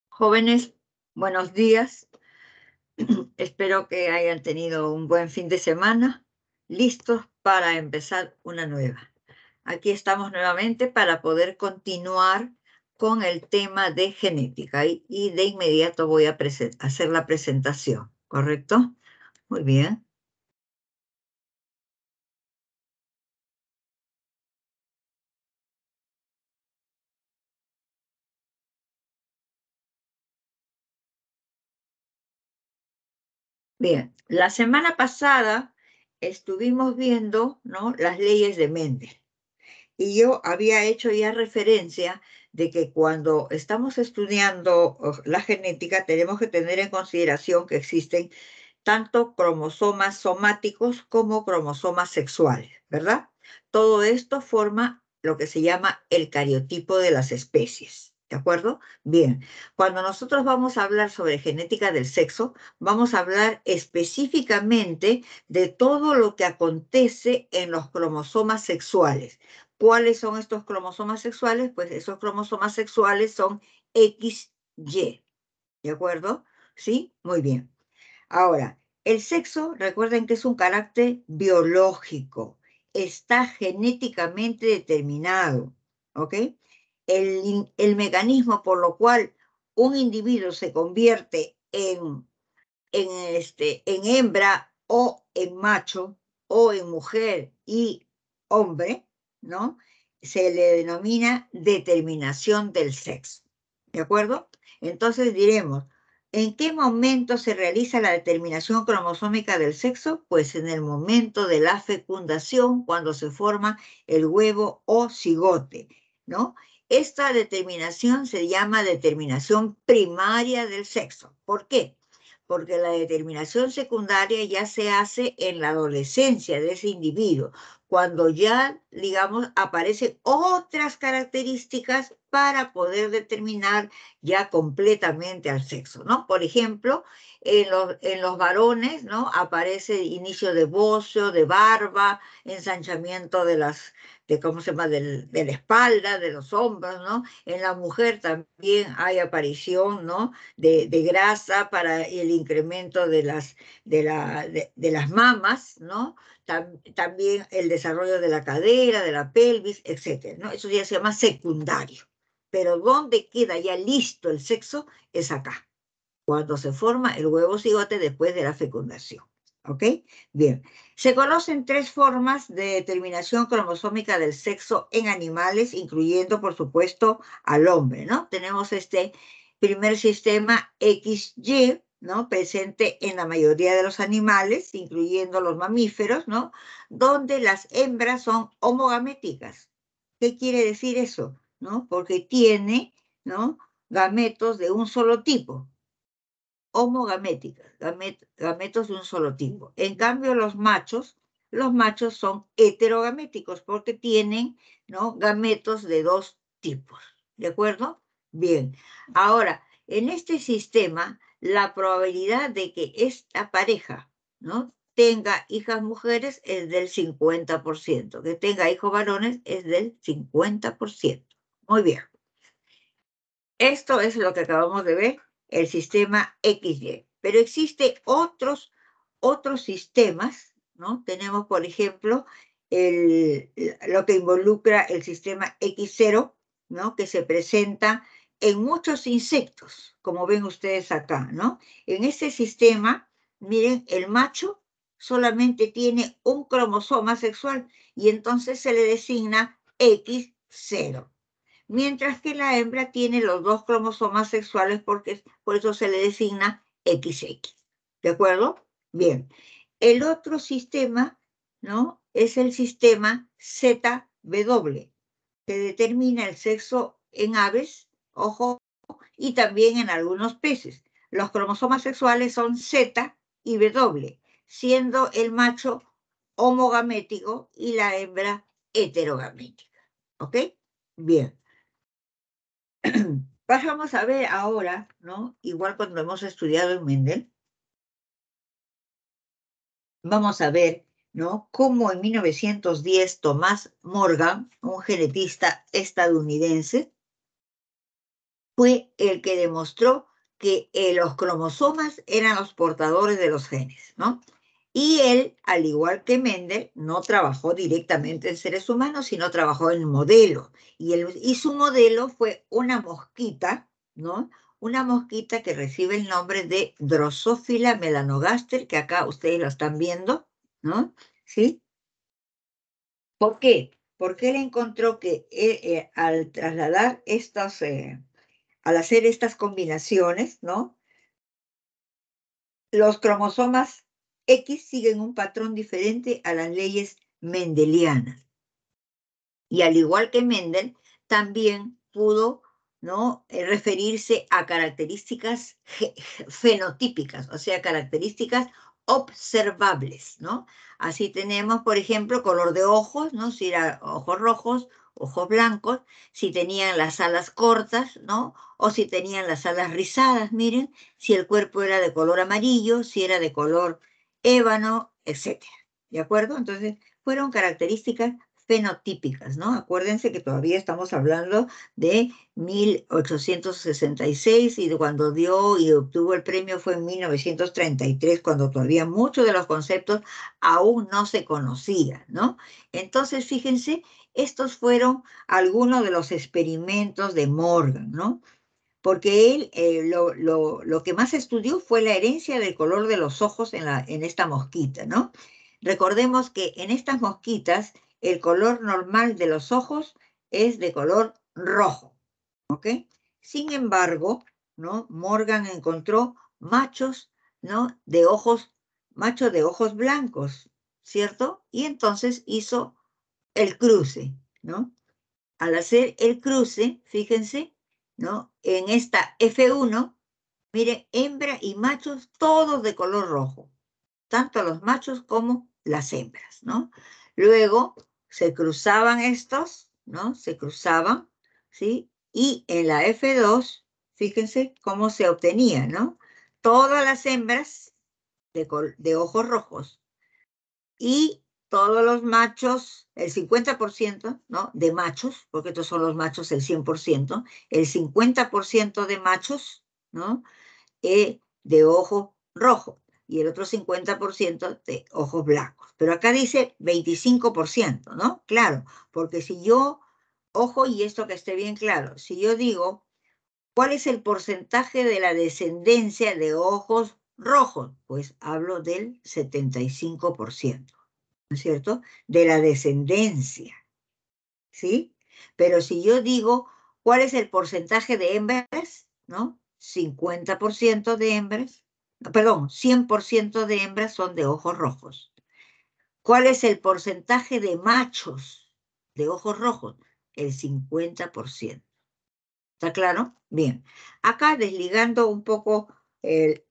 Jóvenes, buenos días. Espero que hayan tenido un buen fin de semana, listos para empezar una nueva. Aquí estamos nuevamente para poder continuar con el tema de genética y de inmediato voy a hacer la presentación, ¿correcto? Muy bien. Bien, la semana pasada estuvimos viendo, ¿no?, las leyes de Mendel. Y yo había hecho ya referencia de que cuando estamos estudiando la genética tenemos que tener en consideración que existen tanto cromosomas somáticos como cromosomas sexuales, ¿verdad? Todo esto forma lo que se llama el cariotipo de las especies, ¿de acuerdo? Bien, cuando nosotros vamos a hablar sobre genética del sexo, vamos a hablar específicamente de todo lo que acontece en los cromosomas sexuales. ¿Cuáles son estos cromosomas sexuales? Pues esos cromosomas sexuales son XY, ¿de acuerdo? ¿Sí? Muy bien. Ahora, el sexo, recuerden que es un carácter biológico, está genéticamente determinado, ¿ok? El mecanismo por lo cual un individuo se convierte en hembra o en macho o en mujer y hombre, ¿no? Se le denomina determinación del sexo, ¿de acuerdo? Entonces diremos, ¿en qué momento se realiza la determinación cromosómica del sexo? Pues en el momento de la fecundación, cuando se forma el huevo o cigote, ¿no? Esta determinación se llama determinación primaria del sexo. ¿Por qué? Porque la determinación secundaria ya se hace en la adolescencia de ese individuo, cuando ya, digamos, aparecen otras características para poder determinar ya completamente al sexo, ¿no? Por ejemplo, en los varones, ¿no?, aparece inicio de bocio, de barba, ensanchamiento ¿cómo se llama?, de la espalda, de los hombros, ¿no? En la mujer también hay aparición, ¿no?, de grasa para el incremento de las mamas, ¿no? También el desarrollo de la cadera, de la pelvis, etcétera, ¿no? Eso ya se llama secundario. Pero donde queda ya listo el sexo es acá, cuando se forma el huevo cigote después de la fecundación. ¿Ok? Bien. Se conocen tres formas de determinación cromosómica del sexo en animales, incluyendo, por supuesto, al hombre, ¿no? Tenemos este primer sistema XY, ¿no?, presente en la mayoría de los animales, incluyendo los mamíferos, ¿no?, donde las hembras son homogaméticas. ¿Qué quiere decir eso? ¿No? Porque tiene, ¿no?, gametos de un solo tipo, homogaméticas, gametos de un solo tipo. En cambio, los machos son heterogaméticos porque tienen, ¿no?, gametos de dos tipos. ¿De acuerdo? Bien. Ahora, en este sistema, la probabilidad de que esta pareja, ¿no?, tenga hijas mujeres es del 50%, que tenga hijos varones es del 50%. Muy bien. Esto es lo que acabamos de ver, el sistema XY. Pero existe otros sistemas, ¿no? Tenemos, por ejemplo, lo que involucra el sistema X0, ¿no?, que se presenta en muchos insectos, como ven ustedes acá, ¿no? En este sistema, miren, el macho solamente tiene un cromosoma sexual y entonces se le designa X0, mientras que la hembra tiene los dos cromosomas sexuales porque por eso se le designa XX. ¿De acuerdo? Bien. El otro sistema, ¿no?, es el sistema ZW, que determina el sexo en aves, ojo, y también en algunos peces. Los cromosomas sexuales son Z y W, siendo el macho homogamético y la hembra heterogamética. ¿Ok? Bien. Vamos a ver ahora, ¿no?, igual cuando hemos estudiado en Mendel, vamos a ver, ¿no?, cómo en 1910 Thomas Morgan, un genetista estadounidense, fue el que demostró que los cromosomas eran los portadores de los genes, ¿no? Y él, al igual que Mendel, no trabajó directamente en seres humanos, sino trabajó en modelos. Y su modelo fue una mosquita, ¿no? Una mosquita que recibe el nombre de Drosophila melanogaster, que acá ustedes lo están viendo, ¿no? ¿Sí? ¿Por qué? Porque él encontró que al trasladar estos, al hacer estas combinaciones, ¿no? Los cromosomas X siguen un patrón diferente a las leyes mendelianas. Y al igual que Mendel, también pudo, ¿no? Referirse a características fenotípicas, o sea, características observables, ¿no? Así tenemos, por ejemplo, color de ojos, ¿no? Si eran ojos rojos, ojos blancos, si tenían las alas cortas, ¿no? O si tenían las alas rizadas, miren, si el cuerpo era de color amarillo, si era de color ébano, etcétera. ¿De acuerdo? Entonces, fueron características fenotípicas, ¿no? Acuérdense que todavía estamos hablando de 1866 y de cuando dio y obtuvo el premio fue en 1933, cuando todavía muchos de los conceptos aún no se conocían, ¿no? Entonces, fíjense, estos fueron algunos de los experimentos de Morgan, ¿no? Porque él lo que más estudió fue la herencia del color de los ojos en esta mosquita, ¿no? Recordemos que en estas mosquitas el color normal de los ojos es de color rojo, ¿ok? Sin embargo, ¿no? Morgan encontró machos, ¿no? Machos de ojos blancos, ¿cierto? Y entonces hizo el cruce, ¿no? Al hacer el cruce, fíjense, ¿no? En esta F1, miren, hembra y machos todos de color rojo, tanto los machos como las hembras, ¿no? Luego se cruzaban estos, ¿no? Se cruzaban, ¿sí? Y en la F2, fíjense cómo se obtenía, ¿no? Todas las hembras de ojos rojos y todos los machos, el 50%, ¿no? De machos, porque estos son los machos el 100%, el 50% de machos, ¿no? De ojo rojo y el otro 50% de ojos blancos. Pero acá dice 25%, ¿no? Claro, porque si yo, ojo, y esto que esté bien claro, si yo digo, ¿cuál es el porcentaje de la descendencia de ojos rojos? Pues hablo del 75%, ¿no es cierto? De la descendencia, ¿sí? Pero si yo digo, ¿cuál es el porcentaje de hembras? ¿No? 50% de hembras, perdón, 100% de hembras son de ojos rojos. ¿Cuál es el porcentaje de machos de ojos rojos? El 50%. ¿Está claro? Bien. Acá desligando un poco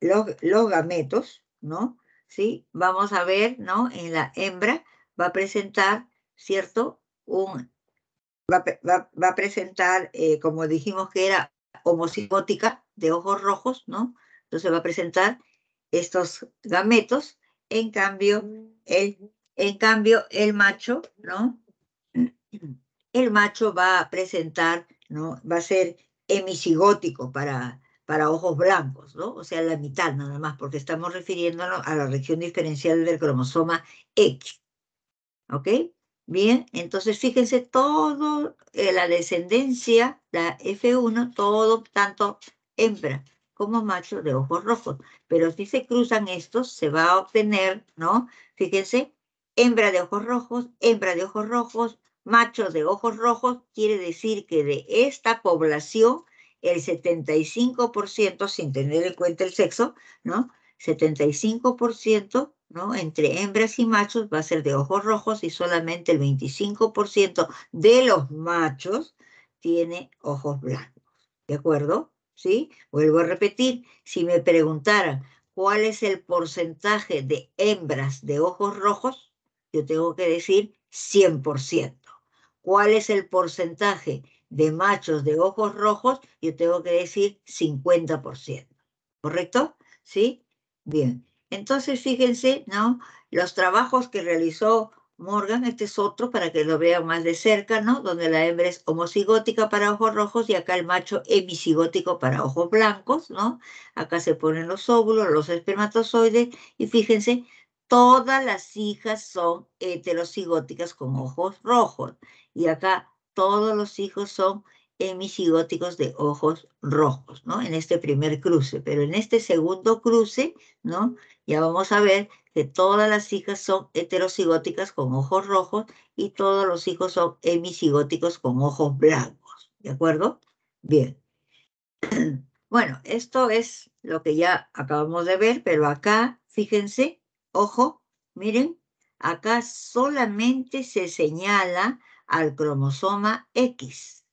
los gametos, ¿no? ¿Sí? Vamos a ver, ¿no? En la hembra va a presentar, ¿cierto? Va a presentar, como dijimos que era homocigótica de ojos rojos, ¿no? Entonces va a presentar estos gametos. En cambio, el macho, ¿no? El macho va a presentar, ¿no? Va a ser hemicigótico para ojos blancos, ¿no? O sea, la mitad nada más, porque estamos refiriéndonos a la región diferencial del cromosoma X, ¿ok? Bien, entonces fíjense todo, la descendencia, la F1, todo, tanto hembra como macho de ojos rojos. Pero si se cruzan estos, se va a obtener, ¿no? Fíjense, hembra de ojos rojos, macho de ojos rojos, quiere decir que de esta población, el 75%, sin tener en cuenta el sexo, ¿no? 75%, ¿no? Entre hembras y machos va a ser de ojos rojos y solamente el 25% de los machos tiene ojos blancos. ¿De acuerdo? ¿Sí? Vuelvo a repetir, si me preguntaran cuál es el porcentaje de hembras de ojos rojos, yo tengo que decir 100%. ¿Cuál es el porcentaje de machos de ojos rojos? Yo tengo que decir 50%. ¿Correcto? ¿Sí? Bien. Entonces, fíjense, ¿no? Los trabajos que realizó Morgan, este es otro para que lo vean más de cerca, ¿no? Donde la hembra es homocigótica para ojos rojos y acá el macho hemicigótico para ojos blancos, ¿no? Acá se ponen los óvulos, los espermatozoides y fíjense, todas las hijas son heterocigóticas con ojos rojos y acá todos los hijos son hemicigóticos de ojos rojos, ¿no? En este primer cruce, pero en este segundo cruce, ¿no? Ya vamos a ver que todas las hijas son heterocigóticas con ojos rojos y todos los hijos son hemicigóticos con ojos blancos. ¿De acuerdo? Bien. Bueno, esto es lo que ya acabamos de ver, pero acá, fíjense, ojo, miren, acá solamente se señala al cromosoma X.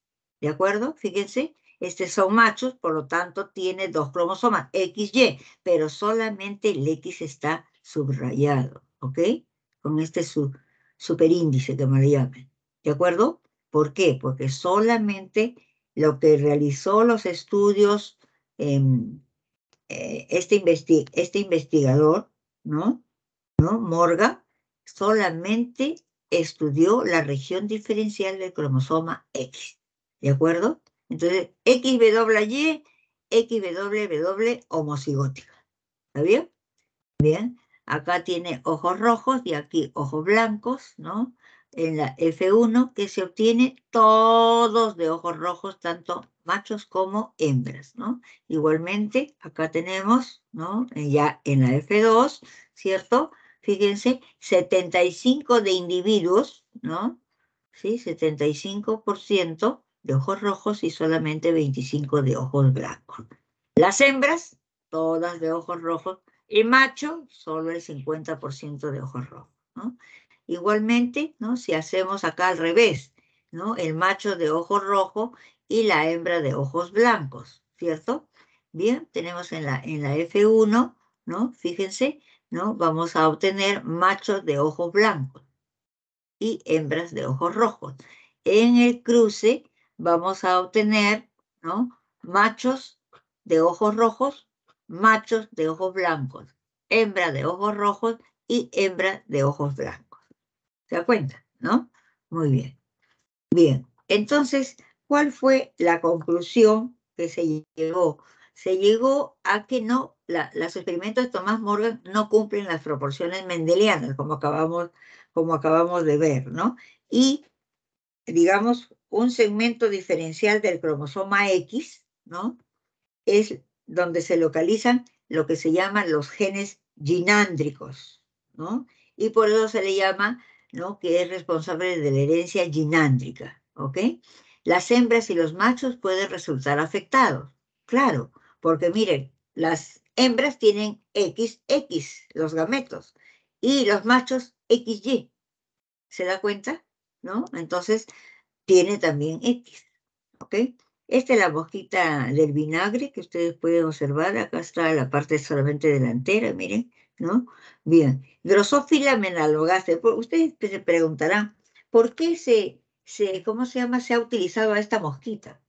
¿De acuerdo? Fíjense, estos son machos, por lo tanto tiene dos cromosomas, XY, pero solamente el X está subrayado, ¿ok? Con este superíndice que me le llaman. ¿De acuerdo? ¿Por qué? Porque solamente lo que realizó los estudios este investigador, ¿no? Morgan, solamente estudió la región diferencial del cromosoma X, ¿de acuerdo? Entonces, XY, XWW homocigótica, ¿está bien? Bien, acá tiene ojos rojos y aquí ojos blancos, ¿no? En la F1 que se obtiene todos de ojos rojos, tanto machos como hembras, ¿no? Igualmente, acá tenemos, ¿no? Ya en la F2, ¿cierto? Fíjense, 75 de individuos, ¿no? Sí, 75% de ojos rojos y solamente 25 de ojos blancos. Las hembras, todas de ojos rojos, el macho, solo el 50% de ojos rojos, ¿no? Igualmente, ¿no? Si hacemos acá al revés, ¿no? El macho de ojos rojos y la hembra de ojos blancos, ¿cierto? Bien, tenemos en la F1, ¿no? Fíjense, ¿no? Vamos a obtener machos de ojos blancos y hembras de ojos rojos. En el cruce vamos a obtener, ¿no? Machos de ojos rojos, machos de ojos blancos, hembra de ojos rojos y hembra de ojos blancos. ¿Se da cuenta? ¿No? Muy bien. Bien, entonces, ¿cuál fue la conclusión que se llegó? Se llegó a que no, los experimentos de Thomas Morgan no cumplen las proporciones mendelianas, como acabamos de ver, ¿no? Y, digamos, un segmento diferencial del cromosoma X, ¿no? Es donde se localizan lo que se llaman los genes ginándricos, ¿no? Y por eso se le llama, ¿no? Que es responsable de la herencia ginándrica, ¿ok? Las hembras y los machos pueden resultar afectados, claro, porque miren, las hembras tienen XX, los gametos, y los machos XY, ¿se da cuenta? ¿No? Entonces, tiene también X, ¿ok? Esta es la mosquita del vinagre que ustedes pueden observar. Acá está la parte solamente delantera, miren, ¿no? Bien. Drosophila melanogaster. Ustedes se preguntarán, ¿por qué ¿cómo se llama? Se ha utilizado a esta mosquita.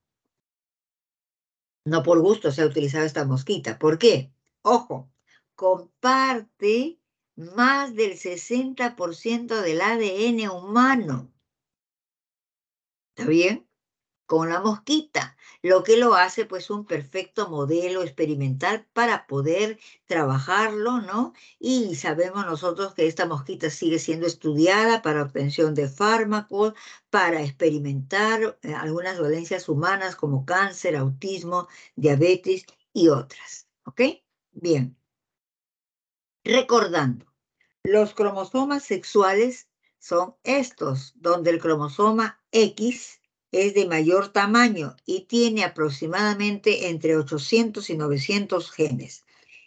No por gusto se ha utilizado esta mosquita. ¿Por qué? Ojo, comparte más del 60% del ADN humano. ¿Está bien? Con la mosquita, lo que lo hace pues un perfecto modelo experimental para poder trabajarlo, ¿no? Y sabemos nosotros que esta mosquita sigue siendo estudiada para obtención de fármacos, para experimentar algunas dolencias humanas como cáncer, autismo, diabetes y otras, ¿ok? Bien, recordando. Los cromosomas sexuales son estos, donde el cromosoma X es de mayor tamaño y tiene aproximadamente entre 800 y 900 genes.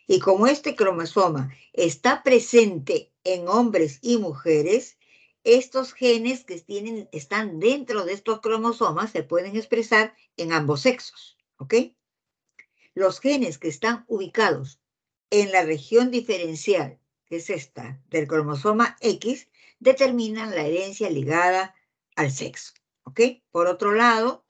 Y como este cromosoma está presente en hombres y mujeres, estos genes que están dentro de estos cromosomas se pueden expresar en ambos sexos, ¿ok? Los genes que están ubicados en la región diferencial, que es esta, del cromosoma X, determinan la herencia ligada al sexo. ¿Ok? Por otro lado,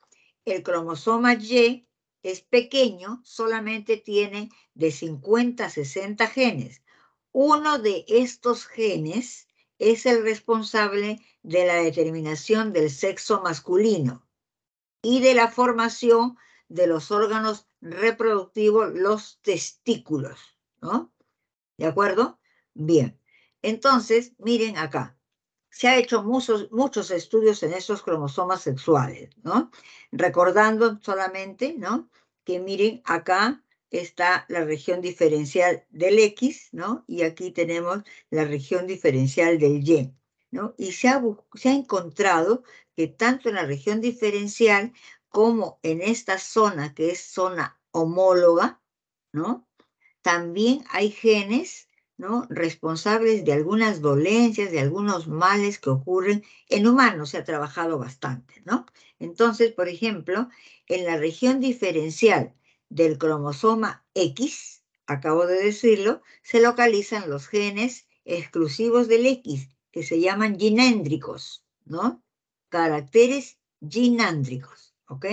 el cromosoma Y es pequeño, solamente tiene de 50 a 60 genes. Uno de estos genes es el responsable de la determinación del sexo masculino y de la formación de los órganos reproductivos, los testículos, ¿no? ¿De acuerdo? Bien. Entonces, miren acá. Se ha hecho muchos estudios en estos cromosomas sexuales, ¿no? Recordando solamente, ¿no? Que miren, acá está la región diferencial del X, ¿no? Y aquí tenemos la región diferencial del Y, ¿no? Y se ha encontrado que tanto en la región diferencial como en esta zona, que es zona homóloga, ¿no? También hay genes, ¿no? Responsables de algunas dolencias, de algunos males que ocurren en humanos. Se ha trabajado bastante, ¿no? Entonces, por ejemplo, en la región diferencial del cromosoma X, acabo de decirlo, se localizan los genes exclusivos del X, que se llaman ginéndricos, ¿no? Caracteres ginándricos, ¿ok?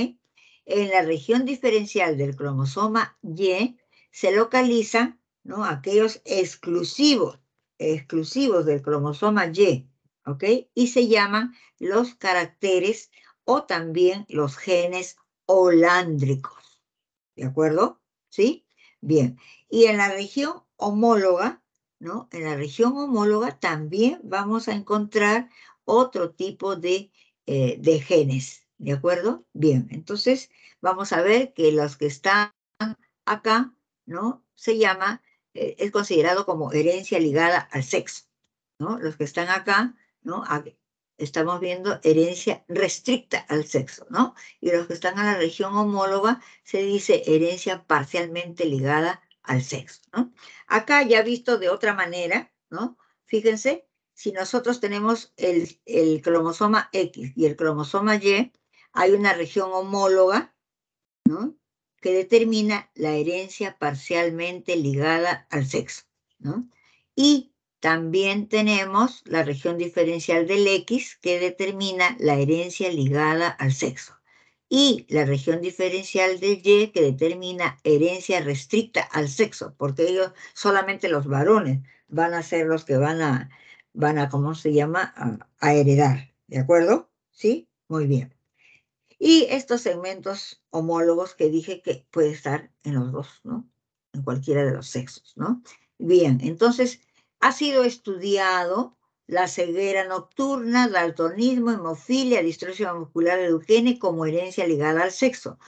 En la región diferencial del cromosoma Y, se localizan, ¿no? Aquellos exclusivos del cromosoma Y, ¿ok? Y se llaman los caracteres o también los genes holándricos, ¿de acuerdo? ¿Sí? Bien. Y en la región homóloga, ¿no? En la región homóloga también vamos a encontrar otro tipo de genes, ¿de acuerdo? Bien, entonces vamos a ver que los que están acá, ¿no? Se llama, es considerado como herencia ligada al sexo, ¿no? Los que están acá, ¿no? Estamos viendo herencia restricta al sexo, ¿no? Y los que están en la región homóloga se dice herencia parcialmente ligada al sexo, ¿no? Acá ya visto de otra manera, ¿no? Fíjense, si nosotros tenemos el cromosoma X y el cromosoma Y, hay una región homóloga, ¿no? Que determina la herencia parcialmente ligada al sexo, ¿no? Y también tenemos la región diferencial del X que determina la herencia ligada al sexo. Y la región diferencial del Y que determina herencia restricta al sexo, porque ellos, solamente los varones, van a ser los que ¿cómo se llama? A heredar, ¿de acuerdo? ¿Sí? Muy bien. Y estos segmentos homólogos que dije que puede estar en los dos, ¿no? En cualquiera de los sexos, ¿no? Bien, entonces ha sido estudiado la ceguera nocturna, daltonismo, hemofilia, distrofia muscular de Duchenne como herencia ligada al sexo.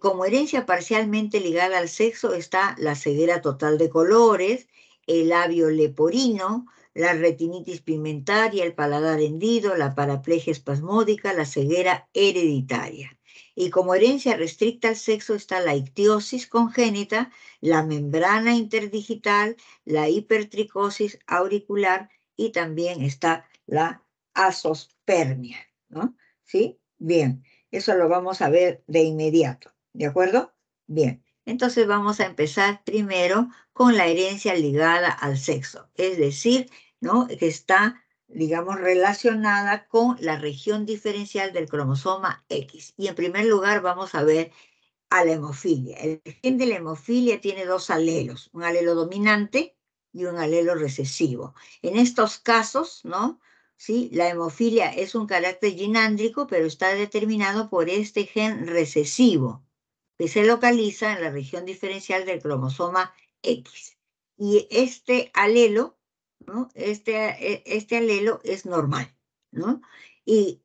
Como herencia parcialmente ligada al sexo está la ceguera total de colores, el labio leporino, la retinitis pigmentaria, el paladar hendido, la paraplegia espasmódica, la ceguera hereditaria. Y como herencia restricta al sexo está la ictiosis congénita, la membrana interdigital, la hipertricosis auricular y también está la azospermia, ¿no? ¿Sí? Bien, eso lo vamos a ver de inmediato, ¿de acuerdo? Bien, entonces vamos a empezar primero con la herencia ligada al sexo, es decir, ¿no? Que está, digamos, relacionada con la región diferencial del cromosoma X. Y en primer lugar vamos a ver a la hemofilia. El gen de la hemofilia tiene dos alelos, un alelo dominante y un alelo recesivo. En estos casos, ¿no? ¿Sí? La hemofilia es un carácter ginándrico, pero está determinado por este gen recesivo, que se localiza en la región diferencial del cromosoma X. Y este alelo, ¿no? Este alelo es normal, ¿no? Y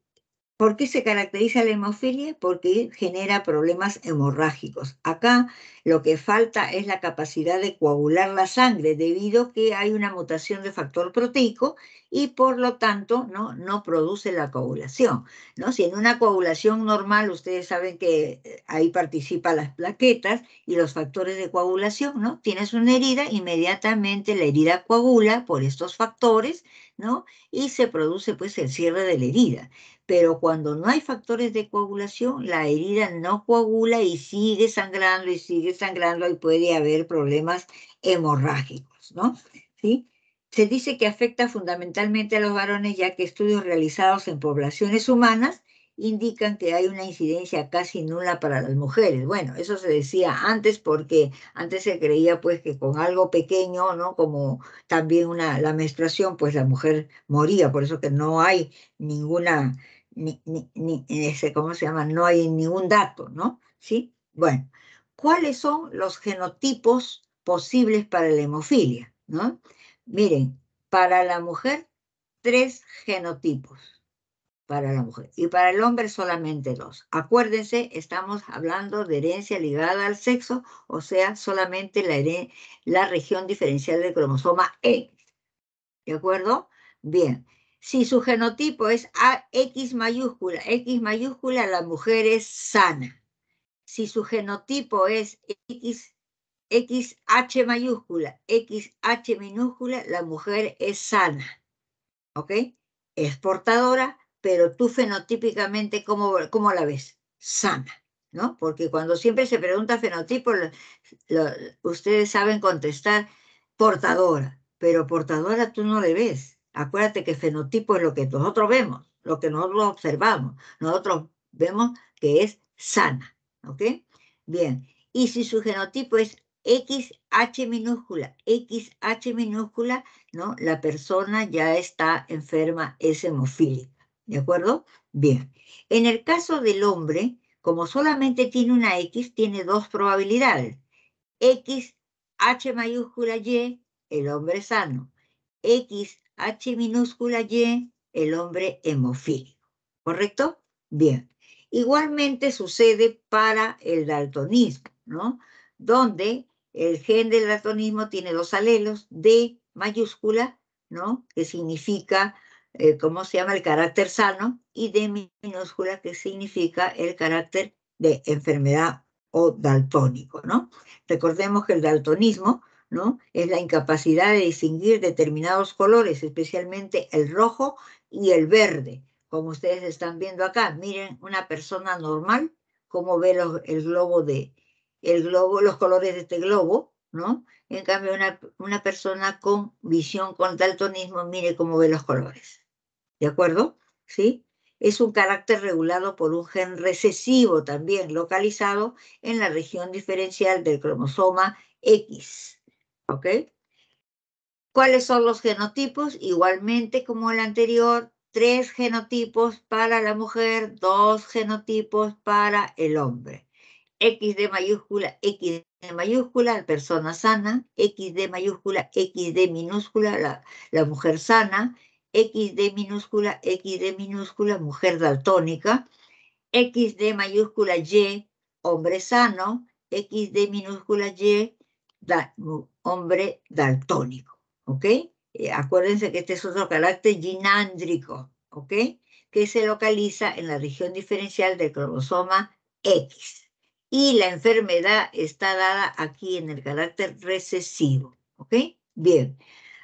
¿por qué se caracteriza la hemofilia? Porque genera problemas hemorrágicos. Acá lo que falta es la capacidad de coagular la sangre debido a que hay una mutación de factor proteico y por lo tanto no produce la coagulación, ¿no? Si en una coagulación normal ustedes saben que ahí participan las plaquetas y los factores de coagulación, ¿no? Tienes una herida, inmediatamente la herida coagula por estos factores, ¿no? Y se produce pues el cierre de la herida. Pero cuando no hay factores de coagulación, la herida no coagula y sigue sangrando y puede haber problemas hemorrágicos, ¿no? ¿Sí? Se dice que afecta fundamentalmente a los varones, ya que estudios realizados en poblaciones humanas indican que hay una incidencia casi nula para las mujeres. Bueno, eso se decía antes porque antes se creía pues que con algo pequeño, ¿no? Como también la menstruación, pues la mujer moría, por eso que no hay ninguna, ¿cómo se llama? No hay ningún dato, ¿no? ¿Sí? Bueno, ¿cuáles son los genotipos posibles para la hemofilia? ¿No? Miren, para la mujer, 3 genotipos para la mujer y para el hombre solamente 2. Acuérdense, estamos hablando de herencia ligada al sexo, o sea, solamente la región diferencial del cromosoma X. ¿De acuerdo? Bien. Si su genotipo es X mayúscula, la mujer es sana. Si su genotipo es XH mayúscula, XH minúscula, la mujer es sana. ¿Ok? Es portadora, pero tú fenotípicamente, ¿cómo la ves? Sana, ¿no? Porque cuando siempre se pregunta fenotipo, ustedes saben contestar portadora, pero portadora tú no le ves. Acuérdate que fenotipo es lo que nosotros vemos, lo que nosotros observamos. Nosotros vemos que es sana, ¿ok? Bien, y si su genotipo es XH minúscula, ¿no? La persona ya está enferma, es hemofílica, ¿de acuerdo? Bien, en el caso del hombre, como solamente tiene una X, tiene 2 probabilidades. X, H mayúscula Y, el hombre sano. X, H minúscula Y, el hombre hemofílico. ¿Correcto? Bien. Igualmente sucede para el daltonismo, ¿no? Donde el gen del daltonismo tiene 2 alelos, D mayúscula, ¿no? Que significa, ¿cómo se llama? El carácter sano, y D minúscula, que significa el carácter de enfermedad o daltónico, ¿no? Recordemos que el daltonismo, ¿no? Es la incapacidad de distinguir determinados colores, especialmente el rojo y el verde, como ustedes están viendo acá. Miren una persona normal, cómo ve los colores de este globo, ¿no? En cambio, una persona con visión con daltonismo, mire cómo ve los colores. ¿De acuerdo? ¿Sí? Es un carácter regulado por un gen recesivo también localizado en la región diferencial del cromosoma X. ¿Ok? ¿Cuáles son los genotipos? Igualmente como el anterior, 3 genotipos para la mujer, 2 genotipos para el hombre. XD mayúscula, persona sana, XD mayúscula, XD minúscula, la mujer sana, XD minúscula, mujer daltónica, XD mayúscula Y, hombre sano, XD minúscula Y, hombre daltónico, ¿ok? Acuérdense que este es otro carácter ginándrico, ¿ok? Que se localiza en la región diferencial del cromosoma X. Y la enfermedad está dada aquí en el carácter recesivo, ¿ok? Bien,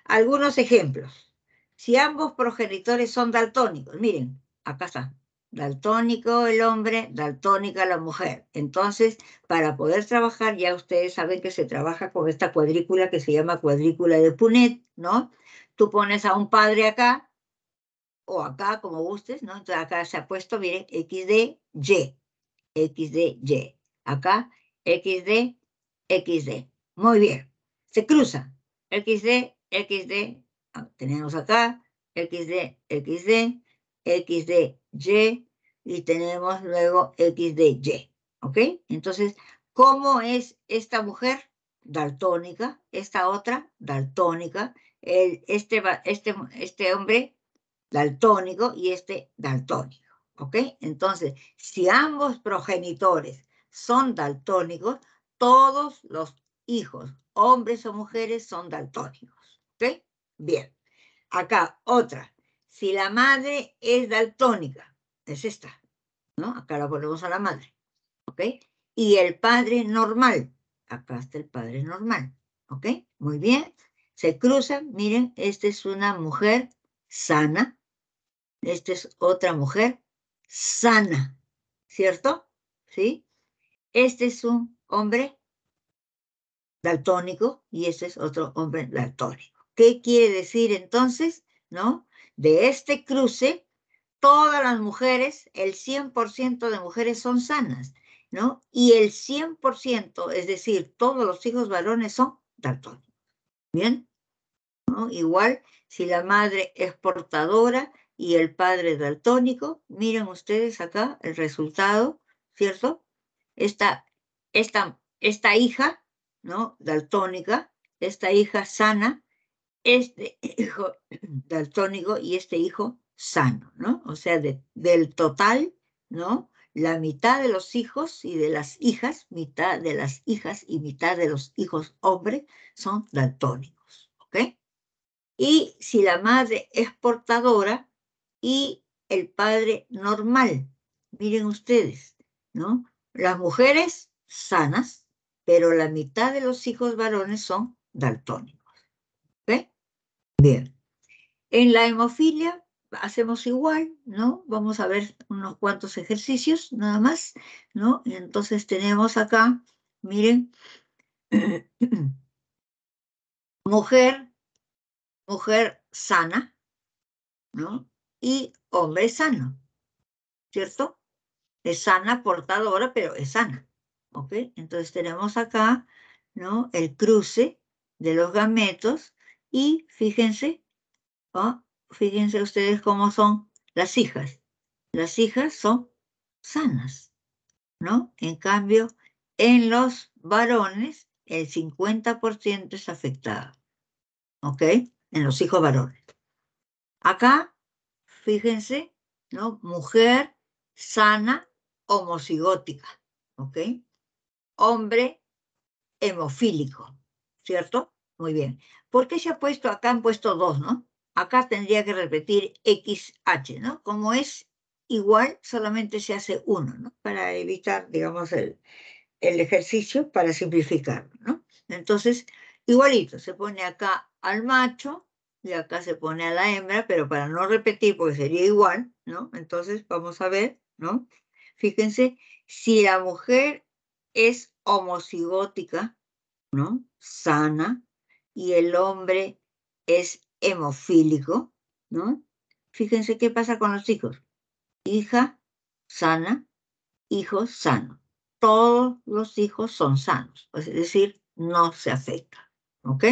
algunos ejemplos. Si ambos progenitores son daltónicos, miren, acá está. Daltónico el hombre, daltónica la mujer. Entonces, para poder trabajar, ya ustedes saben que se trabaja con esta cuadrícula que se llama cuadrícula de Punnett, ¿no? Tú pones a un padre acá, o acá, como gustes, ¿no? Entonces acá se ha puesto, miren, XD, Y, XD, Y. Acá, XD, XD. Muy bien. Se cruza. XD, XD. Tenemos acá, XD, XD, XD, Y. Y tenemos luego XD, Y. ¿Ok? Entonces, ¿cómo es esta mujer? Daltónica. Esta otra, daltónica. Este hombre, daltónico, y este daltónico. ¿Ok? Entonces, si ambos progenitores son daltónicos, todos los hijos, hombres o mujeres, son daltónicos. ¿Ok? Bien. Acá, otra. Si la madre es daltónica, es esta, ¿no? Acá la ponemos a la madre. ¿Ok? Y el padre normal. Acá está el padre normal. ¿Ok? Muy bien. Se cruzan. Miren, esta es una mujer sana. Esta es otra mujer sana, ¿cierto? ¿Sí? Este es un hombre daltónico y este es otro hombre daltónico. ¿Qué quiere decir entonces? ¿No? De este cruce, todas las mujeres, el 100% de mujeres son sanas, ¿no? Y el 100%, es decir, todos los hijos varones son daltónicos. ¿Bien? ¿No? Igual, si la madre es portadora y el padre es daltónico, miren ustedes acá el resultado, ¿cierto? Esta hija, ¿no? Daltónica, esta hija sana, este hijo daltónico y este hijo sano, ¿no? O sea, del total, ¿no? La mitad de los hijos y de las hijas, mitad de las hijas y mitad de los hijos hombres son daltónicos, ¿ok? Y si la madre es portadora y el padre normal, miren ustedes, ¿no? Las mujeres sanas, pero la mitad de los hijos varones son daltónicos, ¿ok? Bien. En la hemofilia hacemos igual, ¿no? Vamos a ver unos cuantos ejercicios nada más, ¿no? Y entonces tenemos acá, miren, mujer sana, ¿no? Y hombre sano, ¿cierto? Es sana, portadora, pero es sana, ¿ok? Entonces tenemos acá, ¿no? El cruce de los gametos y fíjense, ¿no? Fíjense ustedes cómo son las hijas. Las hijas son sanas, ¿no? En cambio, en los varones, el 50% es afectado, ¿ok? En los hijos varones. Acá, fíjense, ¿no? Mujer sana, homocigótica, ¿ok? Hombre hemofílico, ¿cierto? Muy bien. ¿Por qué se ha puesto acá? Han puesto dos, ¿no? Acá tendría que repetir XH, ¿no? Como es igual, solamente se hace uno, ¿no? Para evitar, digamos, el ejercicio, para simplificarlo, ¿no? Entonces, igualito, se pone acá al macho y acá se pone a la hembra, pero para no repetir, porque sería igual, ¿no? Entonces, vamos a ver, ¿no? Fíjense, si la mujer es homocigótica, ¿no? Sana, y el hombre es hemofílico, ¿no? Fíjense qué pasa con los hijos. Hija sana, hijo sano. Todos los hijos son sanos, es decir, no se afectan, ¿ok?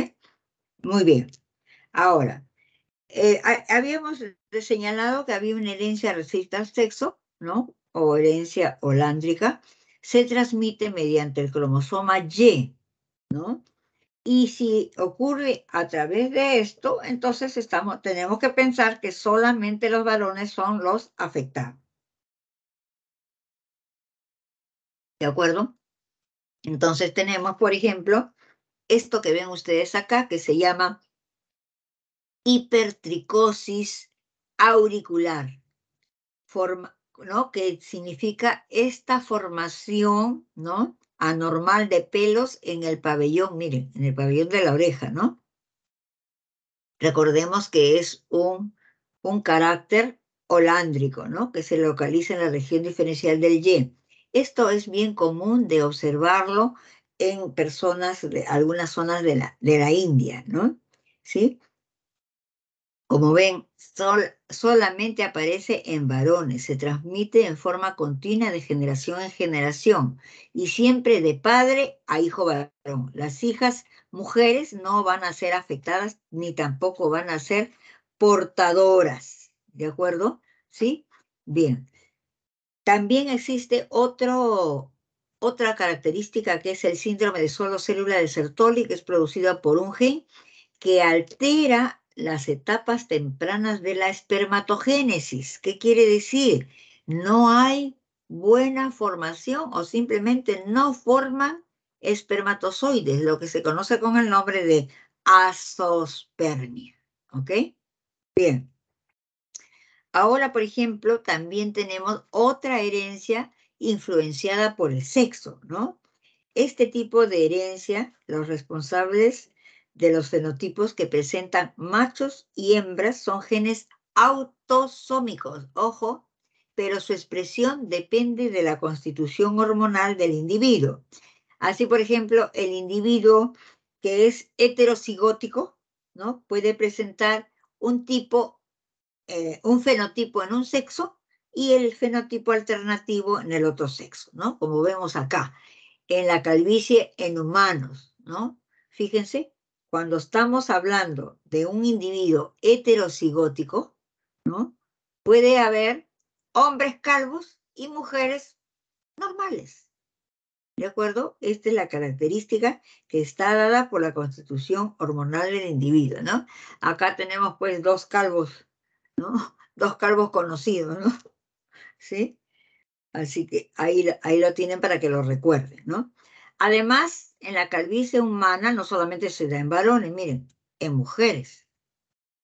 Muy bien. Ahora, habíamos señalado que había una herencia recta al sexo, ¿no? O herencia holándrica, se transmite mediante el cromosoma Y, ¿no? Y si ocurre a través de esto, entonces tenemos que pensar que solamente los varones son los afectados. ¿De acuerdo? Entonces tenemos, por ejemplo, esto que ven ustedes acá, que se llama hipertricosis auricular, ¿no? Que significa esta formación, ¿no? Anormal de pelos en el pabellón, miren, en el pabellón de la oreja, ¿no? Recordemos que es un carácter holándrico, ¿no? Que se localiza en la región diferencial del Y. Esto es bien común de observarlo en personas de algunas zonas de la India, ¿no? ¿Sí? Como ven, solamente aparece en varones, se transmite en forma continua de generación en generación y siempre de padre a hijo varón. Las hijas mujeres no van a ser afectadas ni tampoco van a ser portadoras, ¿de acuerdo? ¿Sí? Bien. También existe otra característica que es el síndrome de solo célula de Sertoli, que es producida por un gen que altera las etapas tempranas de la espermatogénesis. ¿Qué quiere decir? No hay buena formación o simplemente no forman espermatozoides, lo que se conoce con el nombre de azospermia. ¿Ok? Bien. Ahora, por ejemplo, también tenemos otra herencia influenciada por el sexo, ¿no? Este tipo de herencia, los responsables de los fenotipos que presentan machos y hembras son genes autosómicos, ojo, pero su expresión depende de la constitución hormonal del individuo. Así, por ejemplo, el individuo que es heterocigótico, ¿no? Puede presentar un tipo un fenotipo en un sexo y el fenotipo alternativo en el otro sexo, ¿no? Como vemos acá, en la calvicie en humanos, ¿no? Fíjense, cuando estamos hablando de un individuo heterocigótico, ¿no? Puede haber hombres calvos y mujeres normales, ¿de acuerdo? Esta es la característica que está dada por la constitución hormonal del individuo, ¿no? Acá tenemos pues dos calvos, ¿no? Dos calvos conocidos, ¿no? ¿Sí? Así que ahí lo tienen para que lo recuerden, ¿no? Además, en la calvicie humana no solamente se da en varones, miren, en mujeres,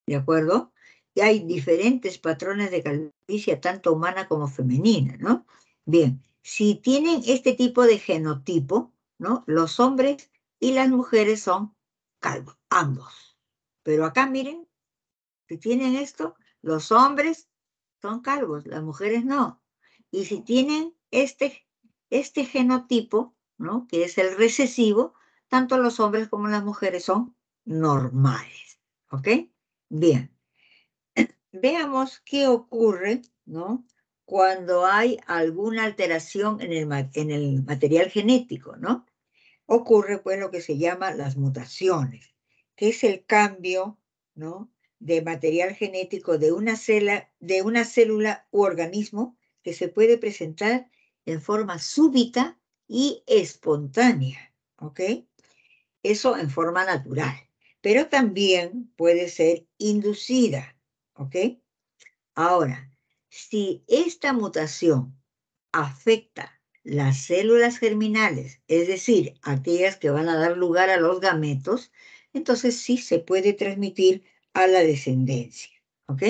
¿de acuerdo? Y hay diferentes patrones de calvicie, tanto humana como femenina, ¿no? Bien, si tienen este tipo de genotipo, ¿no? Los hombres y las mujeres son calvos, ambos. Pero acá miren, si tienen esto, los hombres son calvos, las mujeres no. Y si tienen este genotipo, ¿no? Que es el recesivo, tanto los hombres como las mujeres son normales. ¿Ok? Bien. Veamos qué ocurre, ¿no? Cuando hay alguna alteración en el material genético, ¿no? Ocurre pues lo que se llama las mutaciones, que es el cambio, ¿no? De material genético de una célula u organismo que se puede presentar en forma súbita y espontánea, ¿ok? Eso en forma natural, pero también puede ser inducida, ¿ok? Ahora, si esta mutación afecta las células germinales, es decir, aquellas que van a dar lugar a los gametos, entonces sí se puede transmitir a la descendencia, ¿ok?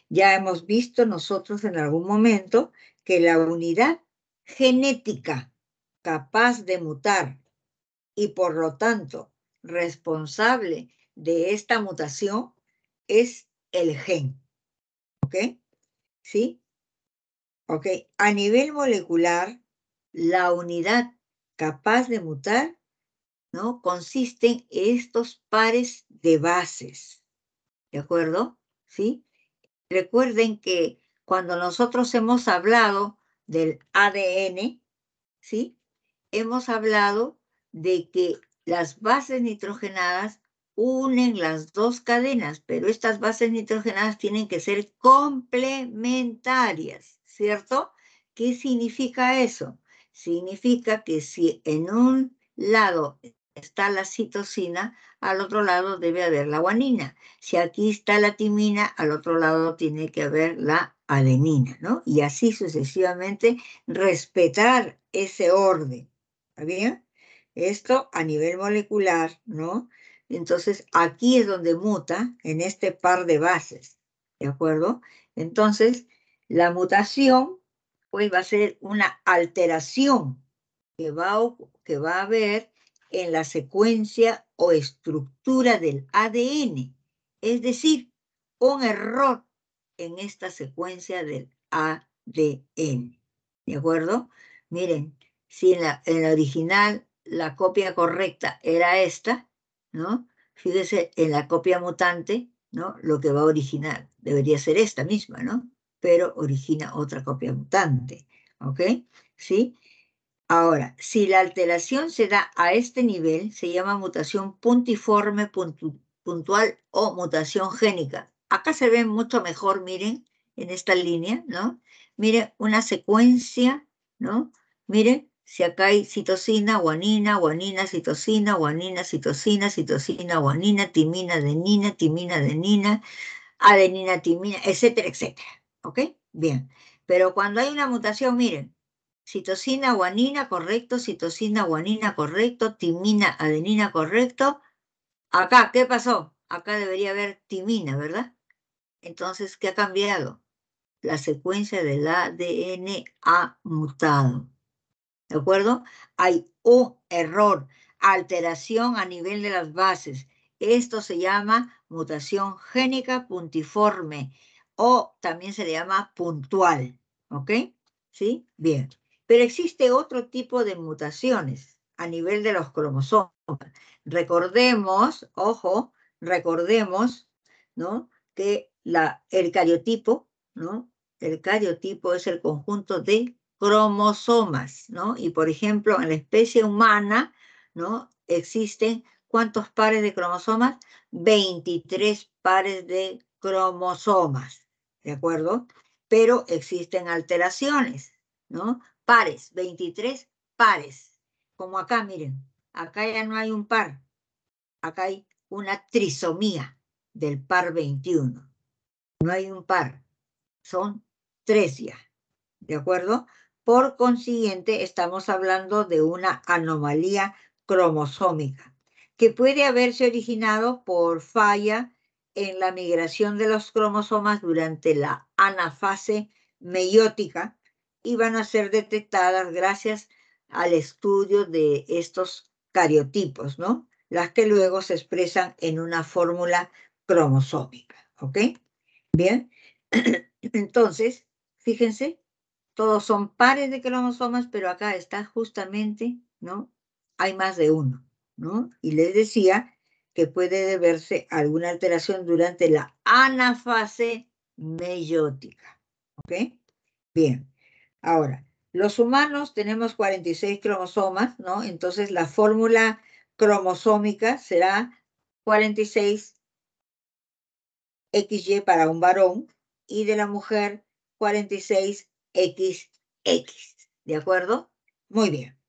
Ya hemos visto nosotros en algún momento que la unidad genética capaz de mutar y por lo tanto responsable de esta mutación es el gen, ¿ok? ¿Sí? Ok, a nivel molecular, la unidad capaz de mutar, ¿no? Consisten en estos pares de bases, ¿de acuerdo? ¿Sí? Recuerden que cuando nosotros hemos hablado del ADN, ¿sí? Hemos hablado de que las bases nitrogenadas unen las dos cadenas, pero estas bases nitrogenadas tienen que ser complementarias, ¿cierto? ¿Qué significa eso? Significa que si en un lado está la citosina, al otro lado debe haber la guanina. Si aquí está la timina, al otro lado tiene que haber la adenina, ¿no? Y así sucesivamente respetar ese orden. ¿Está bien? Esto a nivel molecular, ¿no? Entonces, aquí es donde muta en este par de bases, ¿de acuerdo? Entonces, la mutación, pues va a ser una alteración que va a haber en la secuencia o estructura del ADN, es decir, un error en esta secuencia del ADN, ¿de acuerdo? Miren, si en la original la copia correcta era esta, ¿no? Fíjese, en la copia mutante, ¿no? Lo que va a originar debería ser esta misma, ¿no? Pero origina otra copia mutante, ¿ok? ¿Sí? Ahora, si la alteración se da a este nivel, se llama mutación puntiforme puntual o mutación génica. Acá se ve mucho mejor, miren, en esta línea, ¿no? Miren, una secuencia, ¿no? Miren, si acá hay citosina, guanina, guanina, citosina, guanina, citosina, citosina, guanina, timina, adenina, adenina, timina, etcétera, etcétera. ¿Ok? Bien. Pero cuando hay una mutación, miren, citosina, guanina, correcto, citosina, guanina, correcto, timina, adenina, correcto. Acá, ¿qué pasó? Acá debería haber timina, ¿verdad? Entonces, ¿qué ha cambiado? La secuencia del ADN ha mutado. ¿De acuerdo? Hay un error, alteración a nivel de las bases. Esto se llama mutación génica puntiforme o también se le llama puntual. ¿Ok? ¿Sí? Bien. Pero existe otro tipo de mutaciones a nivel de los cromosomas. Recordemos, ojo, recordemos, ¿no? Que el cariotipo, ¿no? El cariotipo es el conjunto de cromosomas, ¿no? Y por ejemplo, en la especie humana, ¿no? Existen ¿cuántos pares de cromosomas? 23 pares de cromosomas, ¿de acuerdo? Pero existen alteraciones, ¿no? Pares, 23 pares. Como acá, miren, acá ya no hay un par, acá hay una trisomía del par 21. No hay un par, son 3 ya, ¿de acuerdo? Por consiguiente, estamos hablando de una anomalía cromosómica que puede haberse originado por falla en la migración de los cromosomas durante la anafase meiótica y van a ser detectadas gracias al estudio de estos cariotipos, ¿no? Las que luego se expresan en una fórmula cromosómica, ¿ok? Bien, entonces, fíjense, todos son pares de cromosomas, pero acá está justamente, ¿no? Hay más de uno, ¿no? Y les decía que puede deberse a alguna alteración durante la anafase meiótica, ¿ok? Bien, ahora, los humanos tenemos 46 cromosomas, ¿no? Entonces la fórmula cromosómica será 46 XY para un varón y de la mujer 46 XX. ¿De acuerdo? Muy bien.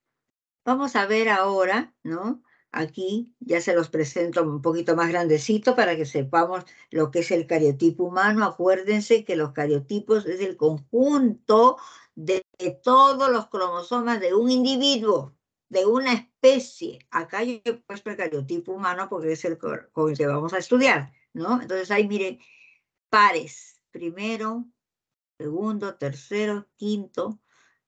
Vamos a ver ahora, ¿no? Aquí ya se los presento un poquito más grandecito para que sepamos lo que es el cariotipo humano. Acuérdense que los cariotipos es el conjunto de todos los cromosomas de un individuo, de una especie. Acá yo he puesto el cariotipo humano porque es el con el que vamos a estudiar, ¿no? Entonces ahí miren, pares, primero, segundo, tercero, quinto,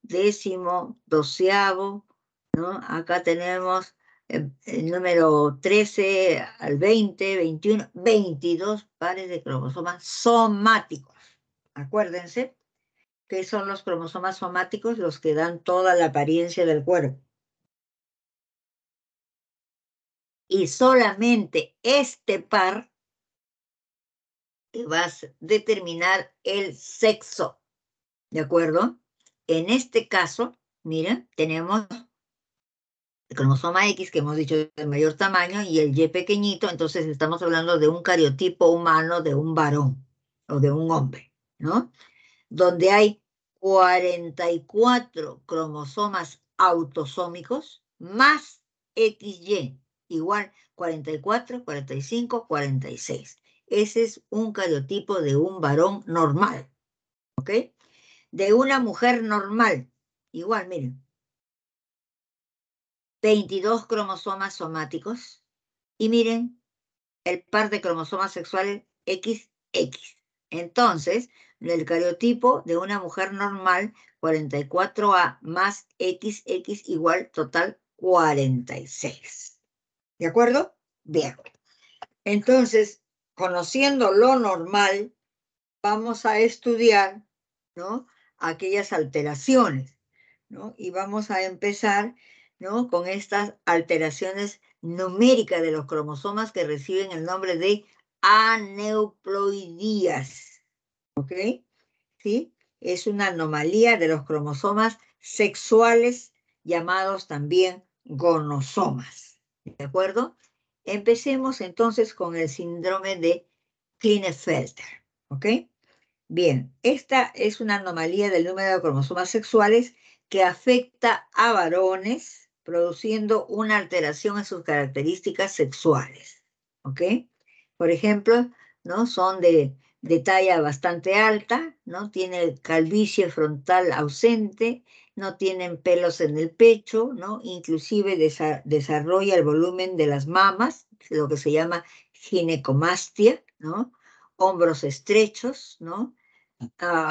décimo, doceavo, ¿no? Acá tenemos el número 13 al 20, 21, 22 pares de cromosomas somáticos. Acuérdense que son los cromosomas somáticos los que dan toda la apariencia del cuerpo. Y solamente este par que va a determinar el sexo. ¿De acuerdo? En este caso, miren, tenemos el cromosoma X que hemos dicho de mayor tamaño y el Y pequeñito, entonces estamos hablando de un cariotipo humano de un varón o de un hombre, ¿no? Donde hay 44 cromosomas autosómicos más XY, igual 44, 45, 46. Ese es un cariotipo de un varón normal, ¿ok? De una mujer normal, igual, miren, 22 cromosomas somáticos y miren el par de cromosomas sexuales XX. Entonces, el cariotipo de una mujer normal, 44A más XX igual total 46. ¿De acuerdo? Bien. Entonces, conociendo lo normal, vamos a estudiar, ¿no? Aquellas alteraciones, ¿no? Y vamos a empezar, ¿no? Con estas alteraciones numéricas de los cromosomas que reciben el nombre de aneuploidías, ¿ok? ¿Sí? Es una anomalía de los cromosomas sexuales llamados también gonosomas, ¿de acuerdo? Empecemos entonces con el síndrome de Klinefelter, ¿ok? Bien, esta es una anomalía del número de cromosomas sexuales que afecta a varones, produciendo una alteración en sus características sexuales. ¿Ok? Por ejemplo, ¿no? Son de talla bastante alta, ¿no? Tiene calvicie frontal ausente, no tienen pelos en el pecho, ¿no? Inclusive desarrolla el volumen de las mamas, lo que se llama ginecomastia, ¿no? Hombros estrechos, ¿no?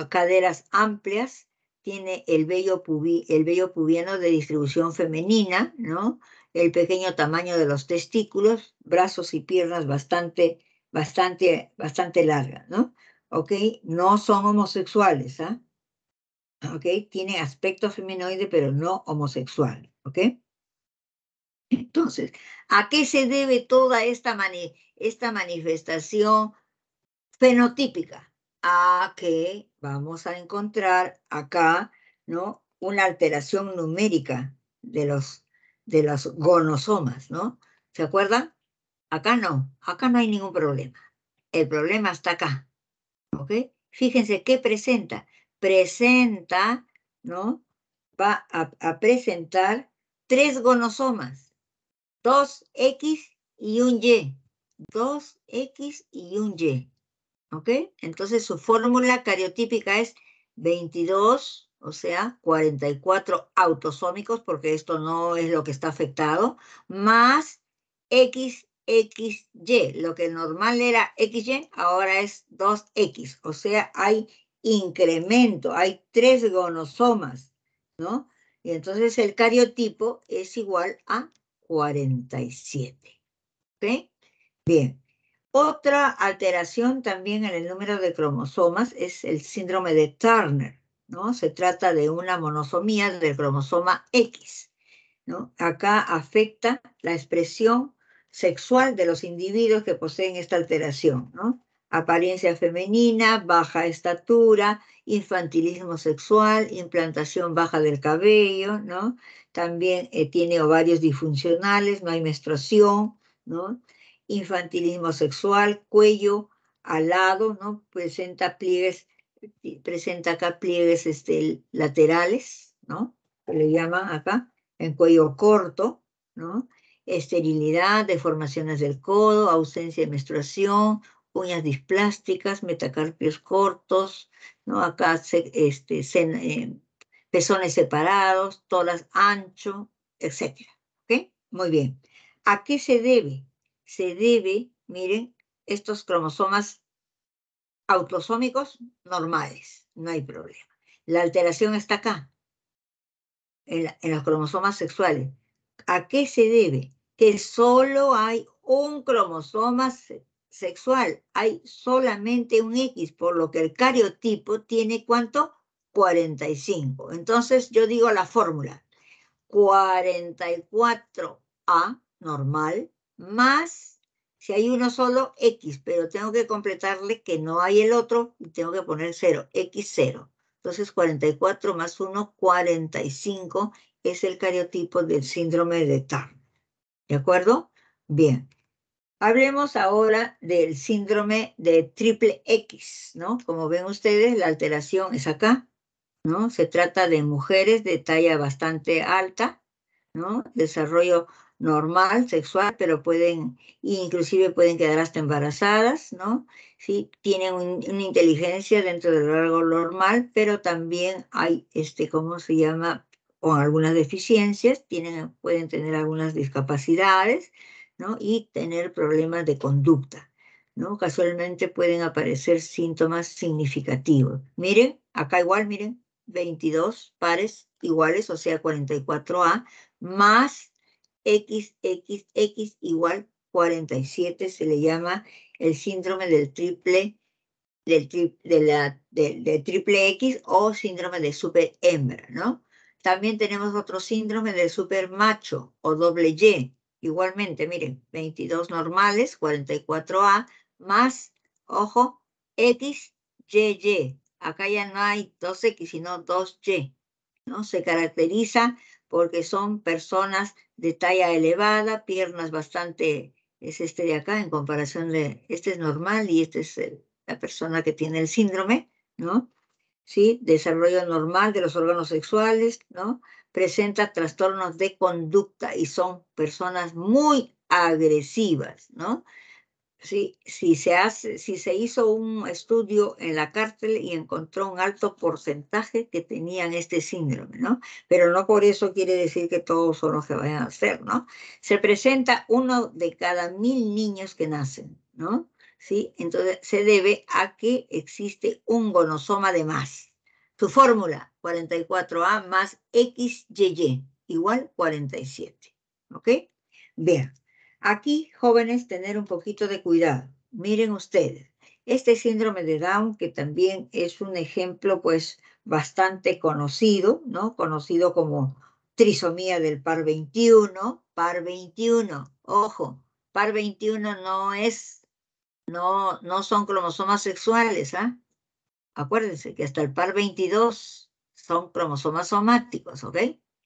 Caderas amplias, tiene el vello pubiano de distribución femenina, ¿no? El pequeño tamaño de los testículos, brazos y piernas bastante largas, ¿no? ¿Ok? No son homosexuales, ¿ah? ¿Ok? Tiene aspecto feminoide, pero no homosexual, ¿ok? Entonces, ¿a qué se debe toda esta manifestación fenotípica, a que vamos a encontrar acá, ¿no? Una alteración numérica de los gonosomas, ¿no? ¿Se acuerdan? Acá no hay ningún problema. El problema está acá, ¿ok? Fíjense qué presenta. Presenta, ¿no? Va a presentar 3 gonosomas, 2X y un Y. 2X y un Y. ¿Ok? Entonces su fórmula cariotípica es 22, o sea, 44 autosómicos, porque esto no es lo que está afectado, más XXY. Lo que normal era XY, ahora es 2X. O sea, hay incremento, hay 3 gonosomas, ¿no? Y entonces el cariotipo es igual a 47. ¿Ok? Bien. Otra alteración también en el número de cromosomas es el síndrome de Turner, ¿no? Se trata de una monosomía del cromosoma X, ¿no? Acá afecta la expresión sexual de los individuos que poseen esta alteración, ¿no? Apariencia femenina, baja estatura, infantilismo sexual, implantación baja del cabello, ¿no? También tiene ovarios disfuncionales, no hay menstruación, ¿no? Infantilismo sexual, cuello alado, ¿no? Presenta acá pliegues laterales, ¿no? Que le llaman acá, en cuello corto, ¿no? Esterilidad, deformaciones del codo, ausencia de menstruación, uñas displásticas, metacarpios cortos, ¿no? Acá pezones separados, tórax ancho, etcétera. ¿Ok? Muy bien. ¿A qué se debe? Se debe, miren, estos cromosomas autosómicos normales, no hay problema. La alteración está acá, en los cromosomas sexuales. ¿A qué se debe? Que solo hay un cromosoma sexual, hay solamente un X, por lo que el cariotipo tiene ¿cuánto? 45. Entonces yo digo la fórmula, 44A normal, más, si hay uno solo, X, pero tengo que completarle que no hay el otro y tengo que poner 0, X0. Entonces 44 más 1, 45 es el cariotipo del síndrome de Turner. ¿De acuerdo? Bien. Hablemos ahora del síndrome de triple X, ¿no? Como ven ustedes, la alteración es acá, ¿no? Se trata de mujeres de talla bastante alta, ¿no? Desarrollo normal, sexual, pero inclusive pueden quedar hasta embarazadas, ¿no? Sí, tienen una inteligencia dentro del rango normal, pero también hay, ¿cómo se llama? Con algunas deficiencias, pueden tener algunas discapacidades, ¿no? Y tener problemas de conducta, ¿no? Casualmente pueden aparecer síntomas significativos. Miren, acá igual, miren, 22 pares iguales, o sea, 44A, más XXX igual 47, se le llama el síndrome del triple X o síndrome de superhembra, ¿no? También tenemos otro síndrome de supermacho o doble Y. Igualmente, miren, 22 normales, 44A, más, ojo, XYY. Acá ya no hay 2X, sino 2Y, ¿no? Se caracteriza porque son personas de talla elevada, piernas bastante, es este de acá en comparación este es normal y este es la persona que tiene el síndrome, ¿no? ¿Sí? Desarrollo normal de los órganos sexuales, ¿no? Presenta trastornos de conducta y son personas muy agresivas, ¿no? Sí, si se hizo un estudio en la cárcel y encontró un alto porcentaje que tenían este síndrome, ¿no? Pero no por eso quiere decir que todos son los que vayan a hacer, ¿no? Se presenta uno de cada 1000 niños que nacen, ¿no? ¿Sí? Entonces se debe a que existe un gonosoma de más. Su fórmula, 44A más XYY, igual 47, ¿ok? Bien. Aquí, jóvenes, tener un poquito de cuidado. Miren ustedes, este síndrome de Down, que también es un ejemplo, pues, bastante conocido, ¿no? Conocido como trisomía del par 21. Par 21, ojo, par 21 no es no son cromosomas sexuales, ¿ah? Acuérdense que hasta el par 22 son cromosomas somáticos, ¿ok?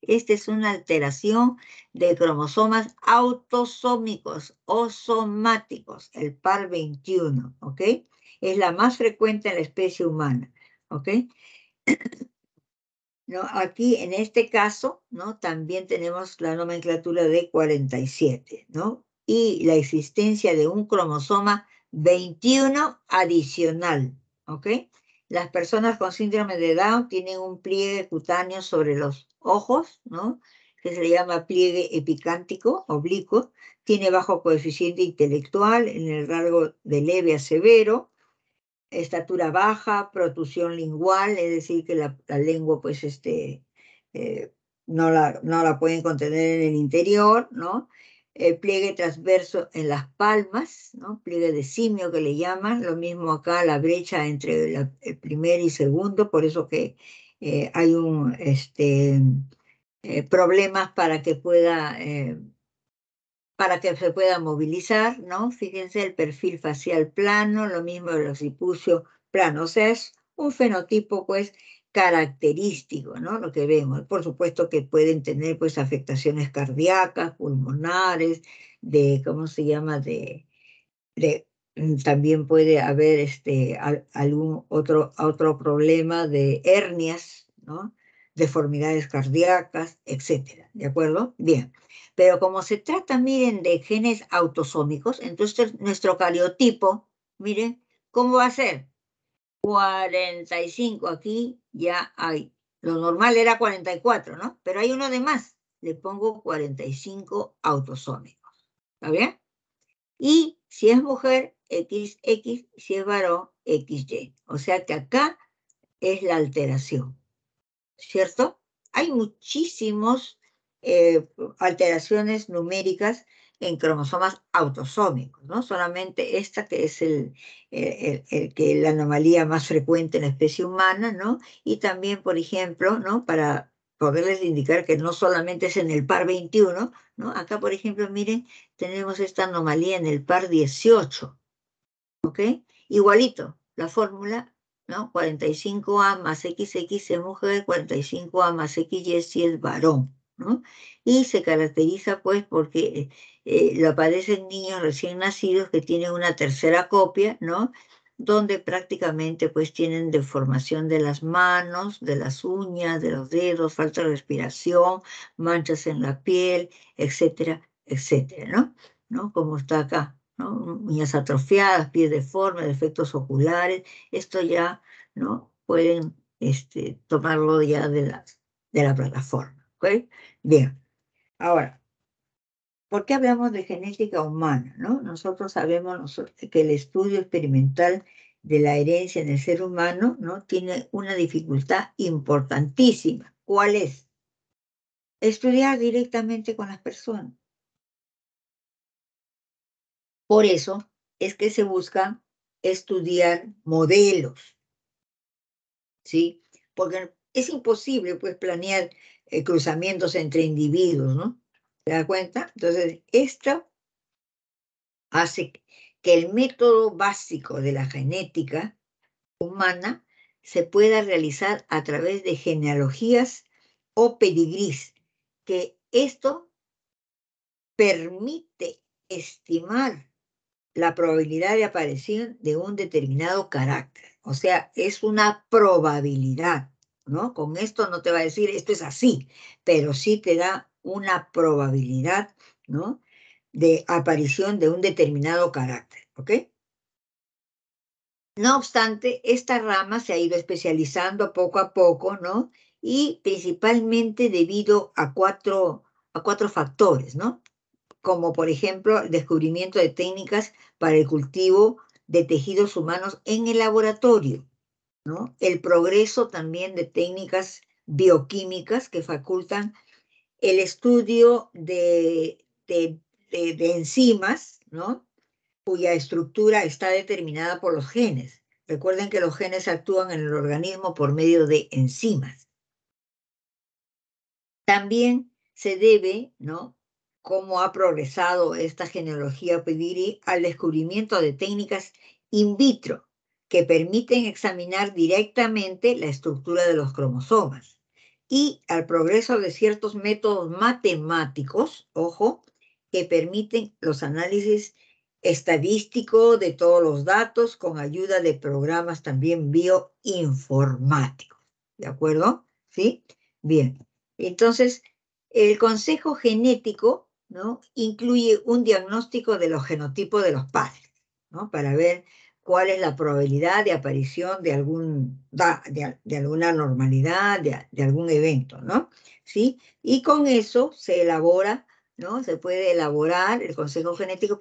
Esta es una alteración de cromosomas autosómicos o somáticos, el par 21, ¿ok? Es la más frecuente en la especie humana, ¿ok? ¿No? Aquí, en este caso, ¿no? También tenemos la nomenclatura de 47, ¿no? Y la existencia de un cromosoma 21 adicional, ¿ok? Las personas con síndrome de Down tienen un pliegue cutáneo sobre los ojos, ¿no? Que se le llama pliegue epicántico, oblicuo, tiene bajo coeficiente intelectual en el rango de leve a severo, estatura baja, protusión lingual, es decir, que la lengua, pues, eh, no la pueden contener en el interior, ¿no? Pliegue transverso en las palmas, ¿no? Pliegue de simio que le llaman, lo mismo acá, la brecha entre el primer y segundo, por eso que hay problemas para que se pueda movilizar, ¿no? Fíjense el perfil facial plano, lo mismo el occipucio plano, o sea, es un fenotipo, pues, característico, ¿no? Lo que vemos. Por supuesto que pueden tener, pues, afectaciones cardíacas, pulmonares, ¿cómo se llama? También puede haber algún otro problema de hernias, ¿no? Deformidades cardíacas, etcétera, ¿de acuerdo? Bien, pero como se trata, miren, de genes autosómicos, entonces nuestro cariotipo, miren, ¿cómo va a ser? 45, aquí ya hay. Lo normal era 44, ¿no? Pero hay uno de más. Le pongo 45 autosómicos. ¿Está bien? Y si es mujer, XX, si es varón, XY. O sea que acá es la alteración, ¿cierto? Hay muchísimas alteraciones numéricas en cromosomas autosómicos, ¿no? Solamente esta que es la anomalía más frecuente en la especie humana, ¿no? Y también, por ejemplo, ¿no? Para poderles indicar que no solamente es en el par 21, ¿no? Acá, por ejemplo, miren, tenemos esta anomalía en el par 18, ¿ok? Igualito, la fórmula, ¿no? 45A más XX es mujer, 45A más XY si es varón, ¿no? Y se caracteriza, pues, porque lo padecen niños recién nacidos que tienen una tercera copia, ¿no? Donde prácticamente, pues, tienen deformación de las manos, de las uñas, de los dedos, falta de respiración, manchas en la piel, etcétera, etcétera, ¿no? ¿No? Como está acá, ¿no? Uñas atrofiadas, pies deformes, defectos oculares, esto ya, ¿no? Pueden tomarlo ya de la plataforma, ¿ok? Bien, ahora, ¿por qué hablamos de genética humana, no? Nosotros sabemos que el estudio experimental de la herencia en el ser humano, ¿no? Tiene una dificultad importantísima. ¿Cuál es? Estudiar directamente con las personas. Por eso es que se busca estudiar modelos, ¿sí? Porque es imposible, pues, planear cruzamientos entre individuos, ¿no? ¿Se da cuenta? Entonces, esto hace que el método básico de la genética humana se pueda realizar a través de genealogías o pedigrís, que esto permite estimar la probabilidad de aparición de un determinado carácter. O sea, es una probabilidad, ¿no? Con esto no te va a decir esto es así, pero sí te da una probabilidad, ¿no? De aparición de un determinado carácter, ¿ok? No obstante, esta rama se ha ido especializando poco a poco, ¿no? Y principalmente debido a cuatro factores, ¿no? Como por ejemplo el descubrimiento de técnicas para el cultivo de tejidos humanos en el laboratorio, ¿no? El progreso también de técnicas bioquímicas que facultan el estudio de enzimas, ¿no? Cuya estructura está determinada por los genes. Recuerden que los genes actúan en el organismo por medio de enzimas. También se debe, ¿no? cómo ha progresado esta genealogía pedigree al descubrimiento de técnicas in vitro que permiten examinar directamente la estructura de los cromosomas y al progreso de ciertos métodos matemáticos, ojo, que permiten los análisis estadísticos de todos los datos con ayuda de programas también bioinformáticos. ¿De acuerdo? ¿Sí? Bien. Entonces, el consejo genético, ¿no?, incluye un diagnóstico de los genotipos de los padres, ¿no?, para ver cuál es la probabilidad de aparición de, de alguna normalidad, de algún evento, ¿no? ¿Sí? Y con eso se elabora, ¿no? Se puede elaborar, el consejo genético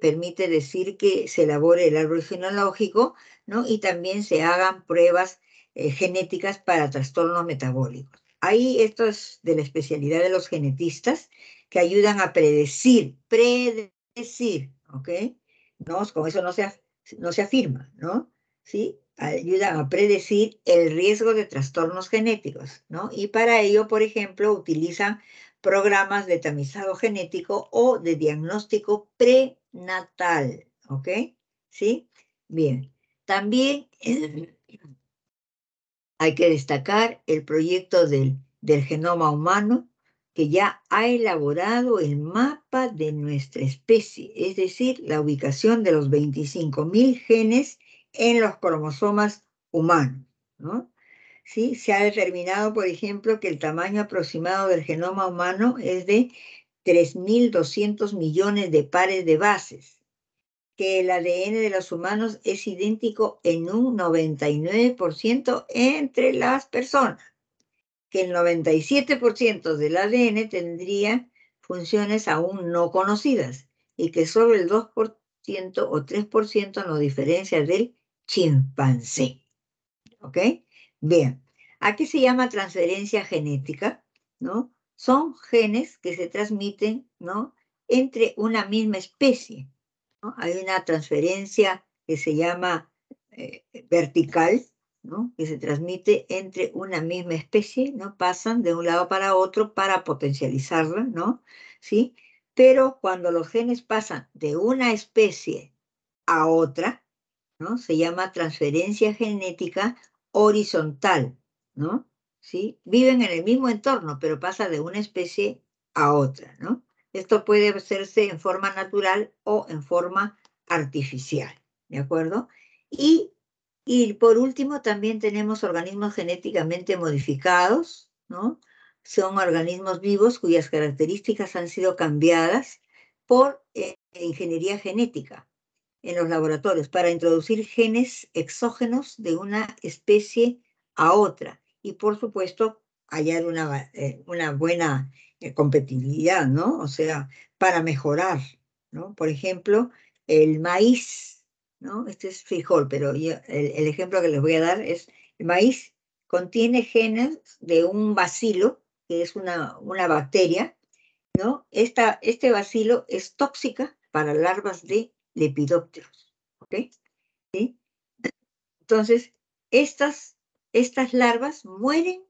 permite decir que se elabore el árbol genealógico, ¿no? Y también se hagan pruebas genéticas para trastornos metabólicos. Ahí esto es de la especialidad de los genetistas que ayudan a predecir, ¿ok? No, con eso no se afirma, ¿no? ¿Sí? Ayudan a predecir el riesgo de trastornos genéticos, ¿no? Y para ello, por ejemplo, utilizan programas de tamizado genético o de diagnóstico prenatal, ¿ok? ¿Sí? Bien. También hay que destacar el proyecto del genoma humano, que ya ha elaborado el mapa de nuestra especie, es decir, la ubicación de los 25.000 genes en los cromosomas humanos, ¿no? ¿Sí? Se ha determinado, por ejemplo, que el tamaño aproximado del genoma humano es de 3.200 millones de pares de bases, que el ADN de los humanos es idéntico en un 99% entre las personas, que el 97% del ADN tendría funciones aún no conocidas y que solo el 2% o 3% nos diferencia del chimpancé. ¿Ok? Bien, ¿a qué se llama transferencia genética? ¿No? Son genes que se transmiten, ¿no?, entre una misma especie, ¿no? Hay una transferencia que se llama vertical, ¿no?, que se transmite entre una misma especie, ¿no? Pasan de un lado para otro para potencializarla, ¿no? ¿Sí? Pero cuando los genes pasan de una especie a otra, ¿no?, se llama transferencia genética horizontal, ¿no? ¿Sí? Viven en el mismo entorno, pero pasa de una especie a otra, ¿no? Esto puede hacerse en forma natural o en forma artificial, ¿de acuerdo? Y por último, también tenemos organismos genéticamente modificados, ¿no? Son organismos vivos cuyas características han sido cambiadas por ingeniería genética en los laboratorios para introducir genes exógenos de una especie a otra y, por supuesto, hallar una buena competitividad, ¿no? O sea, para mejorar, ¿no? Por ejemplo, el maíz, ¿no? Este es frijol, pero el ejemplo que les voy a dar es el maíz contiene genes de un bacilo, que es una bacteria, ¿no? Este bacilo es tóxica para larvas de lepidópteros, ¿ok? ¿Sí? Entonces, estas larvas mueren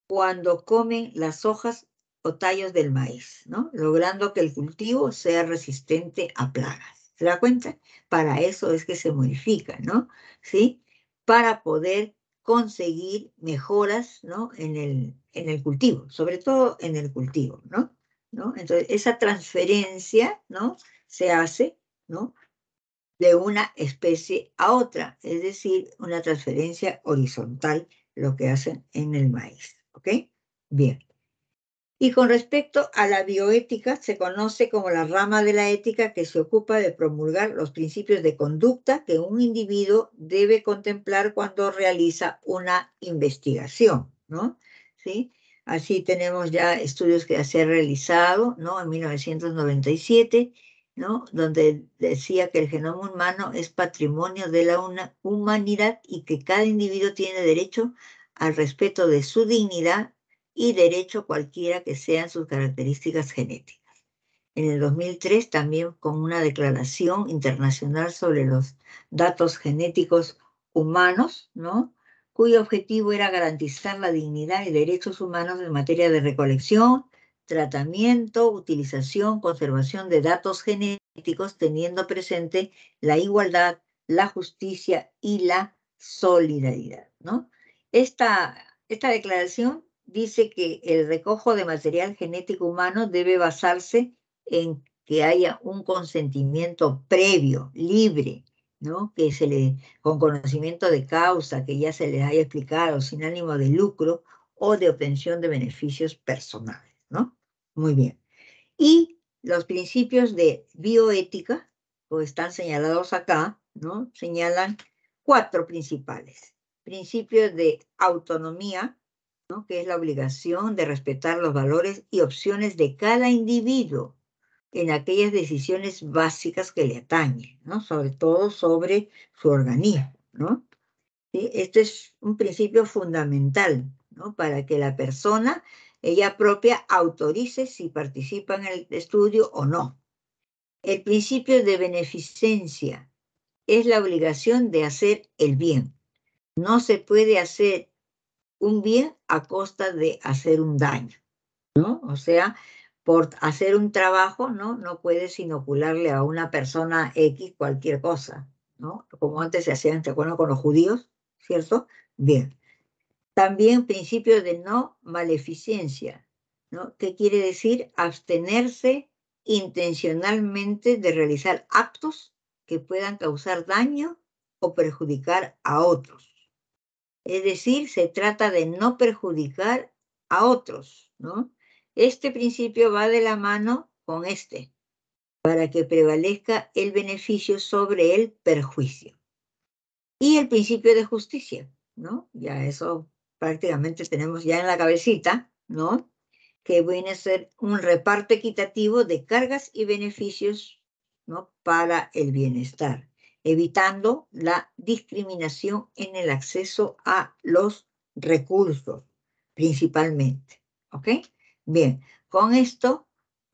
cuando comen las hojas o tallos del maíz, ¿no? Logrando que el cultivo sea resistente a plagas. ¿Se da cuenta? Para eso es que se modifica, ¿no? ¿Sí? Para poder conseguir mejoras, ¿no?, en el cultivo, sobre todo en el cultivo, ¿no? ¿No? Entonces, esa transferencia, ¿no?, se hace, ¿no?, de una especie a otra, es decir, una transferencia horizontal, lo que hacen en el maíz, ¿ok? Bien. Y con respecto a la bioética, se conoce como la rama de la ética que se ocupa de promulgar los principios de conducta que un individuo debe contemplar cuando realiza una investigación, ¿no? ¿Sí? Así tenemos ya estudios que se han realizado, ¿no?, en 1997, ¿no?, donde decía que el genoma humano es patrimonio de la humanidad y que cada individuo tiene derecho al respeto de su dignidad y derecho cualquiera que sean sus características genéticas. En el 2003 también con una declaración internacional sobre los datos genéticos humanos, ¿no?, cuyo objetivo era garantizar la dignidad y derechos humanos en materia de recolección, tratamiento, utilización, conservación de datos genéticos, teniendo presente la igualdad, la justicia y la solidaridad, ¿no? Esta declaración dice que el recojo de material genético humano debe basarse en que haya un consentimiento previo, libre, ¿no? Con conocimiento de causa, que ya se les haya explicado, sin ánimo de lucro o de obtención de beneficios personales, ¿no? Muy bien. Y los principios de bioética, pues están señalados acá, ¿no? Señalan 4 principales. Principios de autonomía, ¿no? Que es la obligación de respetar los valores y opciones de cada individuo en aquellas decisiones básicas que le atañen, ¿no? Sobre todo sobre su organismo, ¿no? ¿Sí? Este es un principio fundamental, ¿no? Para que la persona, ella propia, autorice si participa en el estudio o no. El principio de beneficencia es la obligación de hacer el bien. No se puede hacer un bien a costa de hacer un daño, ¿no? O sea, por hacer un trabajo, ¿no? No puedes inocularle a una persona X cualquier cosa, ¿no? Como antes se hacían, ¿te acuerdas con los judíos? ¿Cierto? Bien. También principio de no maleficencia, ¿no? ¿Qué quiere decir? Abstenerse intencionalmente de realizar actos que puedan causar daño o perjudicar a otros. Es decir, se trata de no perjudicar a otros, ¿no? Este principio va de la mano con este, para que prevalezca el beneficio sobre el perjuicio. Y el principio de justicia, ¿no? Ya eso prácticamente tenemos ya en la cabecita, ¿no? Que viene a ser un reparto equitativo de cargas y beneficios, ¿no? Para el bienestar, evitando la discriminación en el acceso a los recursos, principalmente, ¿ok? Bien, con esto,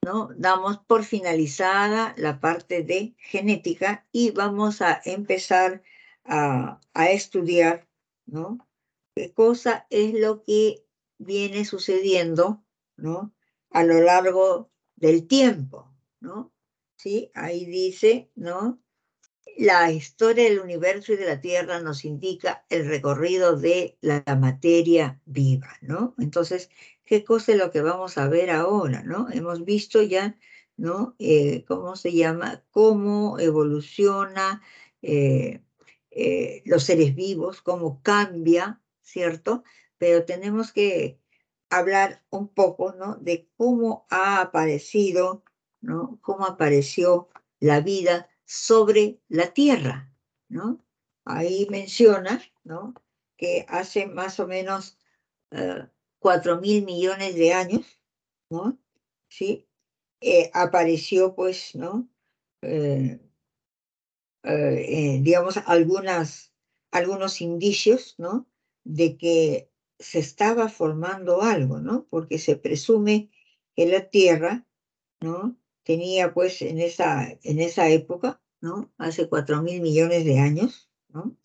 ¿no? Damos por finalizada la parte de genética y vamos a empezar a estudiar, ¿no? ¿Qué cosa es lo que viene sucediendo, ¿no? A lo largo del tiempo, ¿no? ¿Sí? Ahí dice, ¿no? La historia del universo y de la Tierra nos indica el recorrido de la materia viva, ¿no? Entonces, ¿qué cosa es lo que vamos a ver ahora, ¿no? Hemos visto ya, ¿no? ¿Cómo se llama? Cómo evoluciona los seres vivos, cómo cambia, ¿cierto? Pero tenemos que hablar un poco, ¿no? De cómo ha aparecido, ¿no? Cómo apareció la vida sobre la tierra, ¿no? Ahí menciona, ¿no? Que hace más o menos 4.000 millones de años, ¿no? ¿Sí? Apareció, pues, ¿no? Eh, digamos, algunos indicios, ¿no? De que se estaba formando algo, ¿no? Porque se presume que la Tierra, ¿no? Tenía, pues, en esa época, ¿no? Hace 4.000 millones de años, ¿no?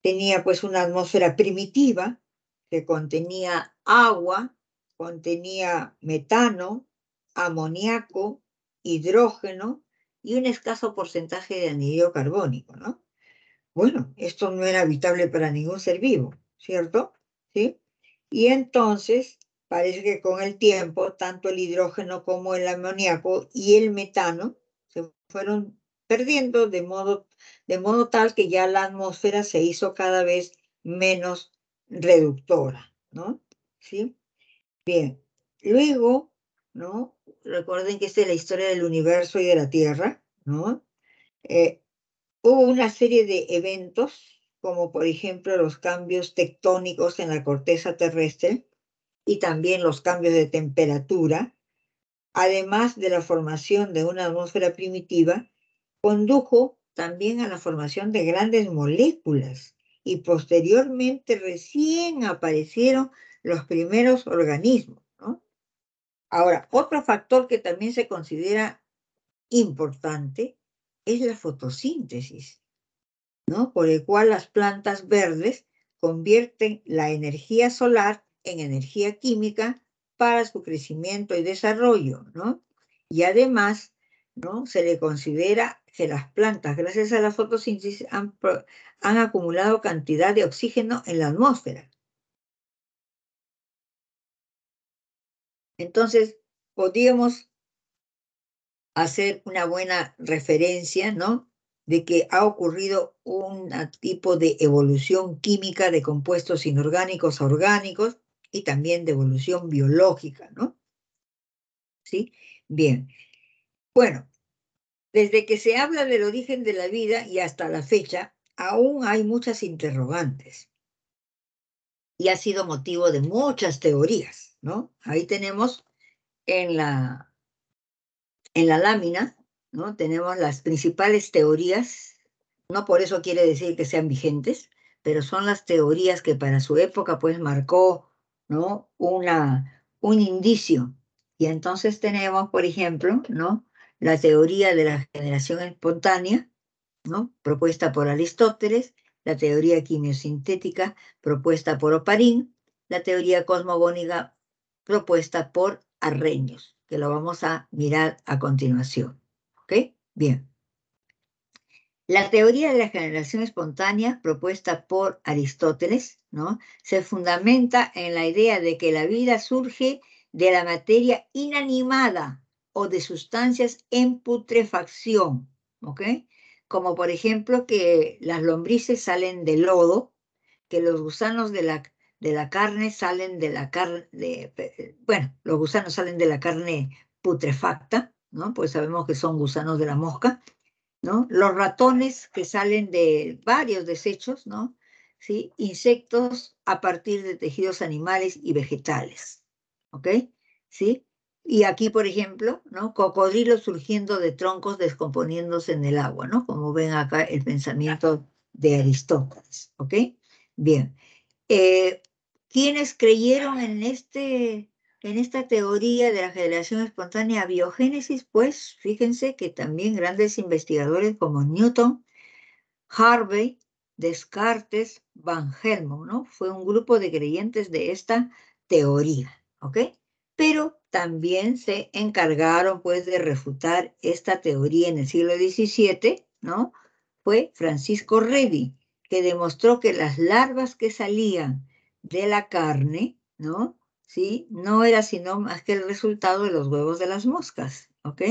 Tenía, pues, una atmósfera primitiva que contenía agua, contenía metano, amoníaco, hidrógeno y un escaso porcentaje de anhídrido carbónico, ¿no? Bueno, esto no era habitable para ningún ser vivo, ¿cierto? ¿Sí? Y entonces parece que con el tiempo, tanto el hidrógeno como el amoníaco y el metano se fueron perdiendo de modo tal que ya la atmósfera se hizo cada vez menos reductora, ¿no? ¿Sí? Bien, luego, ¿no? Recuerden que esta es la historia del universo y de la Tierra, ¿no? Eh, Hubo una serie de eventos, como por ejemplo los cambios tectónicos en la corteza terrestre y también los cambios de temperatura, además de la formación de una atmósfera primitiva, condujo también a la formación de grandes moléculas y posteriormente recién aparecieron los primeros organismos, ¿no? Ahora, otro factor que también se considera importante es la fotosíntesis, ¿no? Por el cual las plantas verdes convierten la energía solar en energía química para su crecimiento y desarrollo, ¿no? Y además, ¿no? Se le considera que las plantas, gracias a la fotosíntesis, han acumulado cantidad de oxígeno en la atmósfera. Entonces, podríamos hacer una buena referencia, ¿no? De que ha ocurrido un tipo de evolución química de compuestos inorgánicos a orgánicos y también de evolución biológica, ¿no? ¿Sí? Bien. Bueno, desde que se habla del origen de la vida y hasta la fecha, aún hay muchas interrogantes y ha sido motivo de muchas teorías, ¿no? Ahí tenemos en la lámina, ¿no? Tenemos las principales teorías, no por eso quiere decir que sean vigentes, pero son las teorías que para su época pues marcó, ¿no? Un indicio. Y entonces tenemos, por ejemplo, ¿no? La teoría de la generación espontánea, ¿no? Propuesta por Aristóteles, la teoría quimiosintética propuesta por Oparín, la teoría cosmogónica propuesta por Arrhenius, que lo vamos a mirar a continuación. ¿Ok? Bien. La teoría de la generación espontánea propuesta por Aristóteles, ¿no? Se fundamenta en la idea de que la vida surge de la materia inanimada o de sustancias en putrefacción, ¿ok? Como por ejemplo que las lombrices salen del lodo, que los gusanos de la carne salen de la carne, bueno, los gusanos salen de la carne putrefacta, ¿no? Pues sabemos que son gusanos de la mosca, ¿no? Los ratones que salen de varios desechos, ¿no? ¿Sí? Insectos a partir de tejidos animales y vegetales, ¿ok? ¿Sí? Y aquí, por ejemplo, ¿no? Cocodrilos surgiendo de troncos descomponiéndose en el agua, ¿no? Como ven acá el pensamiento de Aristóteles, ¿ok? Bien. Eh, ¿Quiénes creyeron en esta teoría de la generación espontánea biogénesis? Pues fíjense que también grandes investigadores como Newton, Harvey, Descartes, Van Helmont, ¿no? Fue un grupo de creyentes de esta teoría, ¿ok? Pero también se encargaron, pues, de refutar esta teoría en el siglo XVII, ¿no? Fue Francisco Redi, que demostró que las larvas que salían de la carne, ¿no? ¿Sí? No era sino más que el resultado de los huevos de las moscas, ¿ok?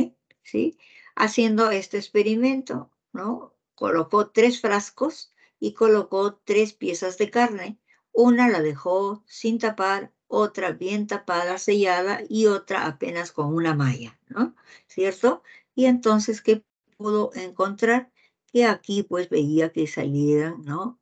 ¿Sí? Haciendo este experimento, ¿no? Colocó 3 frascos y colocó 3 piezas de carne. Una la dejó sin tapar, otra bien tapada, sellada, y otra apenas con una malla, ¿no? ¿Cierto? Y entonces, ¿qué pudo encontrar? Que aquí pues veía que salían, ¿no?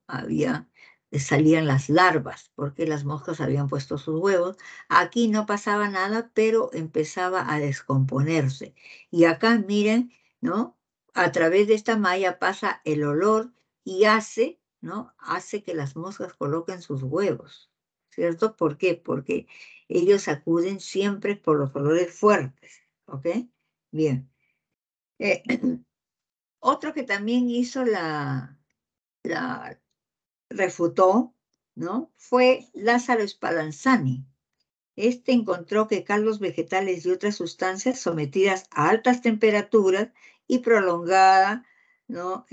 Salían las larvas, porque las moscas habían puesto sus huevos. Aquí no pasaba nada, pero empezaba a descomponerse. Y acá, miren, ¿no? A través de esta malla pasa el olor y hace, ¿no? Hace que las moscas coloquen sus huevos, ¿cierto? ¿Por qué? Porque ellos acuden siempre por los olores fuertes, ¿ok? Bien. Eh, Otro que también hizo la refutó, ¿no? Fue Lázaro Spallanzani. Este encontró que caldos vegetales y otras sustancias sometidas a altas temperaturas y ¿no?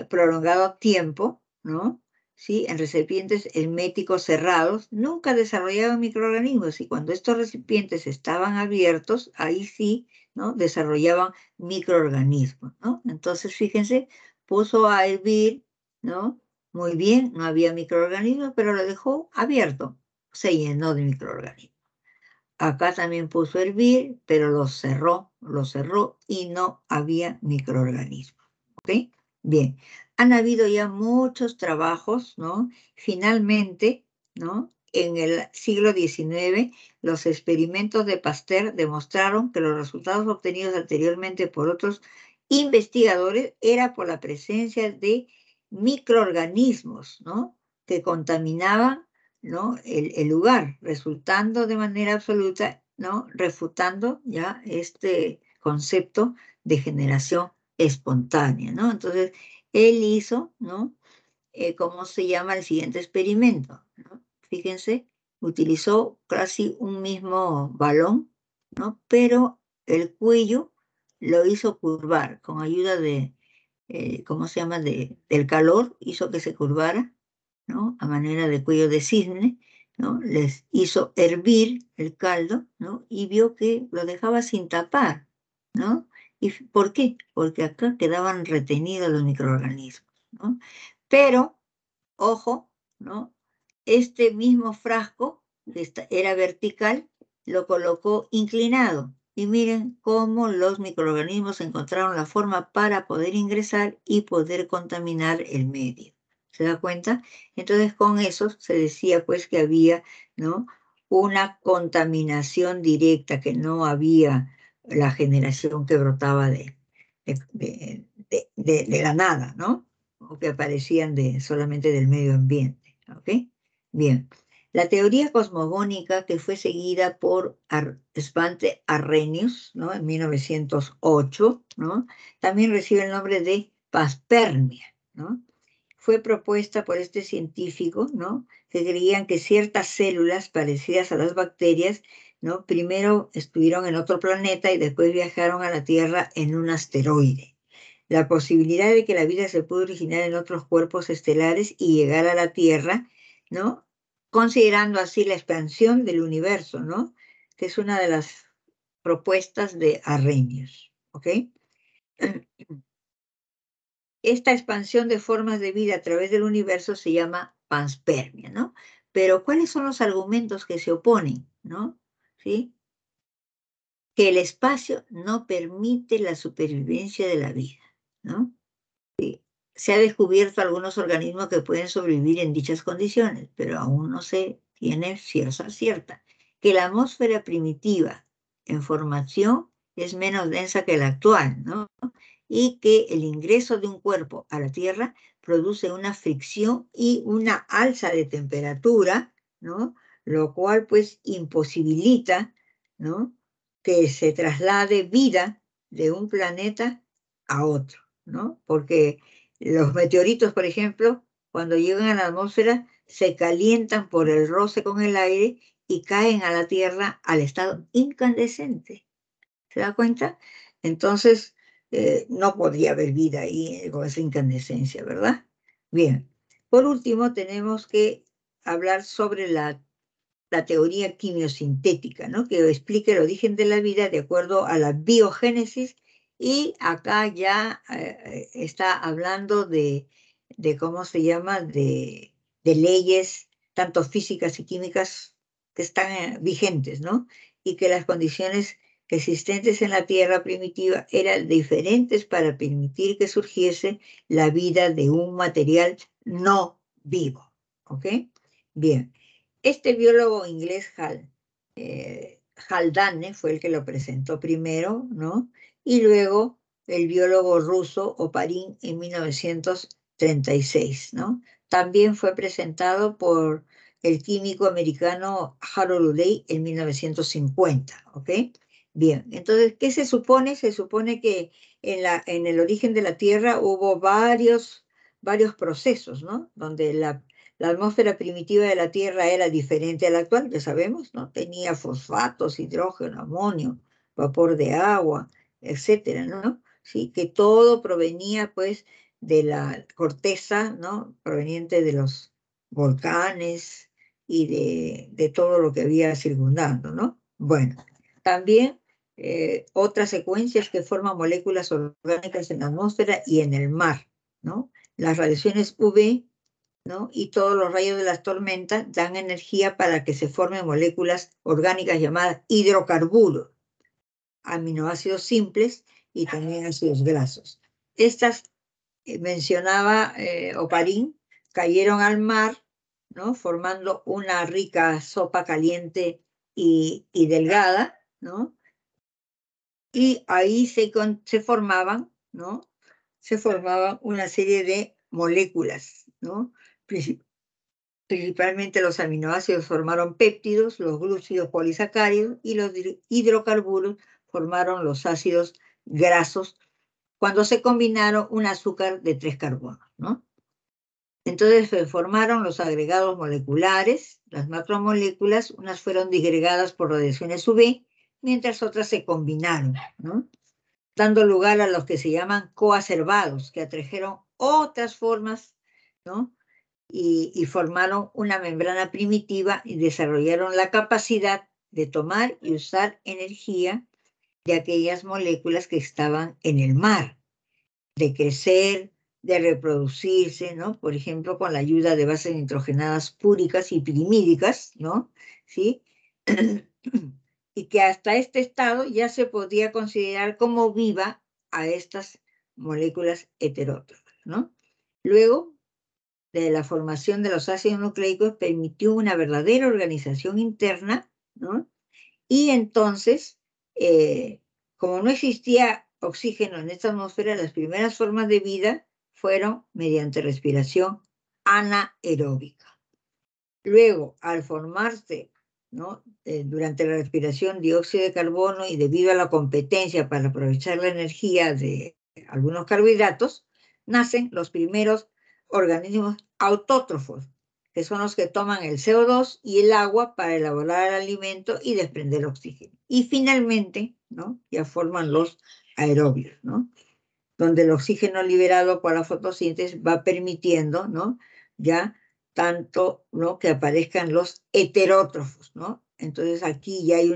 Prolongado tiempo, ¿no? ¿Sí? En recipientes herméticos cerrados, nunca desarrollaban microorganismos, y cuando estos recipientes estaban abiertos, ahí sí, ¿no? Desarrollaban microorganismos, ¿no? Entonces, fíjense, puso a hervir, ¿no? Muy bien, no había microorganismos, pero lo dejó abierto, se llenó de microorganismos. Acá también puso a hervir, pero lo cerró y no había microorganismos. ¿Ok? Bien, han habido ya muchos trabajos, ¿no? Finalmente, ¿no? En el siglo XIX, los experimentos de Pasteur demostraron que los resultados obtenidos anteriormente por otros investigadores era por la presencia de microorganismos, ¿no? Que contaminaban, ¿no? el lugar, resultando de manera absoluta, ¿no? Refutando ya este concepto de generación espontánea, ¿no? Entonces, él hizo, ¿no? ¿Cómo se llama el siguiente experimento? ¿No? Fíjense, utilizó casi un mismo balón, ¿no? Pero el cuello lo hizo curvar con ayuda de, ¿cómo se llama?, del calor, hizo que se curvara, ¿no? A manera de cuello de cisne, ¿no? Les hizo hervir el caldo, ¿no? Y vio que lo dejaba sin tapar, ¿no? ¿Y por qué? Porque acá quedaban retenidos los microorganismos, ¿no? Pero, ojo, ¿no? Este mismo frasco, que era vertical, lo colocó inclinado. Y miren cómo los microorganismos encontraron la forma para poder ingresar y poder contaminar el medio. ¿Se da cuenta? Entonces con eso se decía pues que había, ¿no?, una contaminación directa, que no había la generación que brotaba de la nada, ¿no? O que aparecían solamente del medio ambiente. ¿Ok? Bien. La teoría cosmogónica, que fue seguida por Svante Arrhenius, ¿no?, en 1908, ¿no?, también recibe el nombre de panspermia, ¿no? Fue propuesta por este científico, ¿no?, que creían que ciertas células parecidas a las bacterias, ¿no?, primero estuvieron en otro planeta y después viajaron a la Tierra en un asteroide. La posibilidad de que la vida se pueda originar en otros cuerpos estelares y llegar a la Tierra, ¿no?, considerando así la expansión del universo, ¿no?, que es una de las propuestas de Arrhenius. ¿Ok? Esta expansión de formas de vida a través del universo se llama panspermia, ¿no? Pero ¿cuáles son los argumentos que se oponen, ¿no? ¿Sí? Que el espacio no permite la supervivencia de la vida, ¿no? Se ha descubierto algunos organismos que pueden sobrevivir en dichas condiciones, pero aún no se tiene ciencia cierta. Que la atmósfera primitiva en formación es menos densa que la actual, ¿no? Y que el ingreso de un cuerpo a la Tierra produce una fricción y una alza de temperatura, ¿no?, lo cual pues imposibilita, ¿no?, que se traslade vida de un planeta a otro, ¿no? Porque los meteoritos, por ejemplo, cuando llegan a la atmósfera, se calientan por el roce con el aire y caen a la Tierra al estado incandescente. ¿Se da cuenta? Entonces, no podría haber vida ahí con esa incandescencia, ¿verdad? Bien. Por último, tenemos que hablar sobre la teoría quimiosintética, ¿no?, que explica el origen de la vida de acuerdo a la biogénesis, y acá ya está hablando de ¿cómo se llama?, de leyes, tanto físicas y químicas, que están vigentes, ¿no? Y que las condiciones existentes en la Tierra primitiva eran diferentes para permitir que surgiese la vida de un material no vivo. ¿Ok? Bien. Este biólogo inglés Haldane fue el que lo presentó primero, ¿no? Y luego el biólogo ruso Oparin en 1936, ¿no? También fue presentado por el químico americano Harold Urey en 1950, ¿ok? Bien, entonces, ¿qué se supone? Se supone que en el origen de la Tierra hubo varios procesos, ¿no? Donde la atmósfera primitiva de la Tierra era diferente a la actual, ya sabemos, ¿no? Tenía fosfatos, hidrógeno, amonio, vapor de agua, etcétera, ¿no? Sí, que todo provenía, pues, de la corteza, ¿no?, proveniente de los volcanes y de todo lo que había circundando, ¿no? Bueno, también otras secuencias que forman moléculas orgánicas en la atmósfera y en el mar, ¿no? Las radiaciones UV, ¿no?, y todos los rayos de las tormentas dan energía para que se formen moléculas orgánicas llamadas hidrocarburos, aminoácidos simples y también ácidos grasos. Estas, mencionaba Oparin, cayeron al mar, ¿no?, formando una rica sopa caliente y delgada, ¿no? Y ahí se formaban, ¿no?, se formaban una serie de moléculas, ¿no? Principalmente los aminoácidos formaron péptidos, los glúcidos polisacáridos, y los hidrocarburos formaron los ácidos grasos cuando se combinaron un azúcar de 3 carbonos, ¿no? Entonces se formaron los agregados moleculares, las macromoléculas, unas fueron disgregadas por radiaciones UV, mientras otras se combinaron, ¿no? Dando lugar a los que se llaman coacervados, que atrajeron otras formas, ¿no? Y formaron una membrana primitiva y desarrollaron la capacidad de tomar y usar energía de aquellas moléculas que estaban en el mar, de crecer, de reproducirse, ¿no? Por ejemplo, con la ayuda de bases nitrogenadas púricas y pirimídicas, ¿no? ¿Sí? Y que hasta este estado ya se podía considerar como viva a estas moléculas heterótrofas, ¿no? Luego de la formación de los ácidos nucleicos permitió una verdadera organización interna, ¿no? Y entonces, como no existía oxígeno en esta atmósfera, las primeras formas de vida fueron mediante respiración anaeróbica. Luego, al formarse, ¿no? Durante la respiración dióxido de carbono y debido a la competencia para aprovechar la energía de algunos carbohidratos, nacen los primeros organismos autótrofos, que son los que toman el CO2 y el agua para elaborar el alimento y desprender oxígeno. Y finalmente, ¿no? Ya forman los aerobios, ¿no? Donde el oxígeno liberado por la fotosíntesis va permitiendo, ¿no? Ya tanto, ¿no? Que aparezcan los heterótrofos, ¿no? Entonces aquí ya hay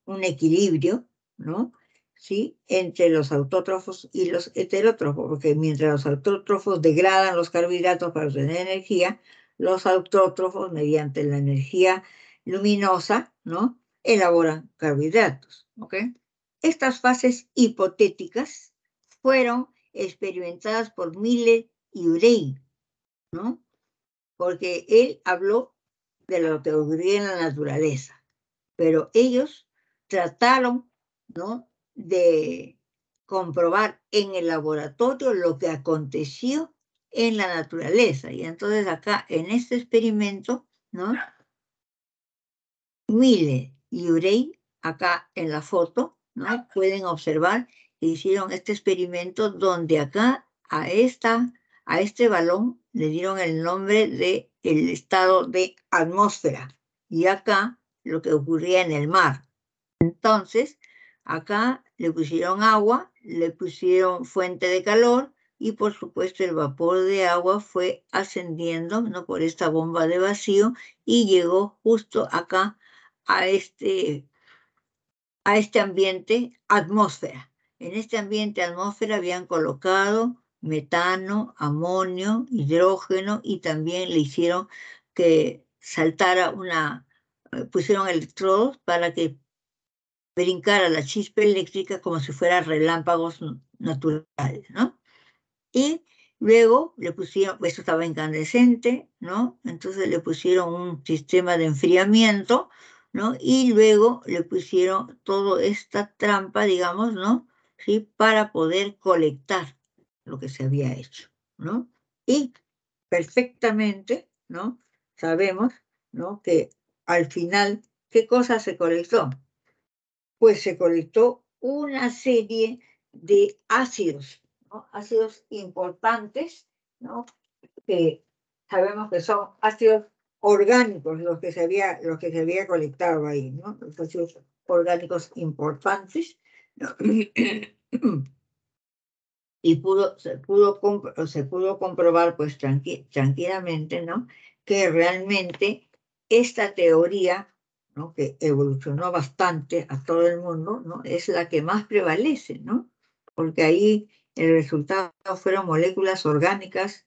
un equilibrio, ¿no? ¿Sí? Entre los autótrofos y los heterótrofos, porque mientras los autótrofos degradan los carbohidratos para obtener energía, los autótrofos, mediante la energía luminosa, ¿no? Elaboran carbohidratos, ¿ok? Estas fases hipotéticas fueron experimentadas por Miller y Urey, ¿no? Porque él habló de lo que ocurría en la naturaleza, pero ellos trataron, ¿no? De comprobar en el laboratorio lo que aconteció en la naturaleza. Y entonces acá, en este experimento, ¿no? Miller y Urey, acá en la foto, ¿no? Pueden observar que hicieron este experimento donde acá a este balón le dieron el nombre de el estado de atmósfera y acá lo que ocurría en el mar. Entonces, acá le pusieron agua, le pusieron fuente de calor y por supuesto el vapor de agua fue ascendiendo, ¿no? Por esta bomba de vacío y llegó justo acá a este ambiente atmósfera. En este ambiente atmósfera habían colocado metano, amonio, hidrógeno y también le hicieron que saltara pusieron electrodos para que brincara la chispa eléctrica como si fuera relámpagos naturales, ¿no? Y luego le pusieron, esto estaba incandescente, ¿no? Entonces le pusieron un sistema de enfriamiento, ¿no? Y luego le pusieron toda esta trampa, digamos, ¿no? ¿Sí? Para poder colectar lo que se había hecho, ¿no? Y perfectamente, ¿no? Sabemos, ¿no? Que al final, ¿qué cosa se colectó? Pues se colectó una serie de ácidos, ¿no? Ácidos importantes, ¿no? Que sabemos que son ácidos orgánicos los que se había colectado ahí, ¿no? Los ácidos orgánicos importantes, ¿no? Y se pudo comprobar pues tranquilamente, ¿no? Que realmente esta teoría, ¿no? Que evolucionó bastante a todo el mundo, ¿no? Es la que más prevalece, ¿no? Porque ahí el resultado fueron moléculas orgánicas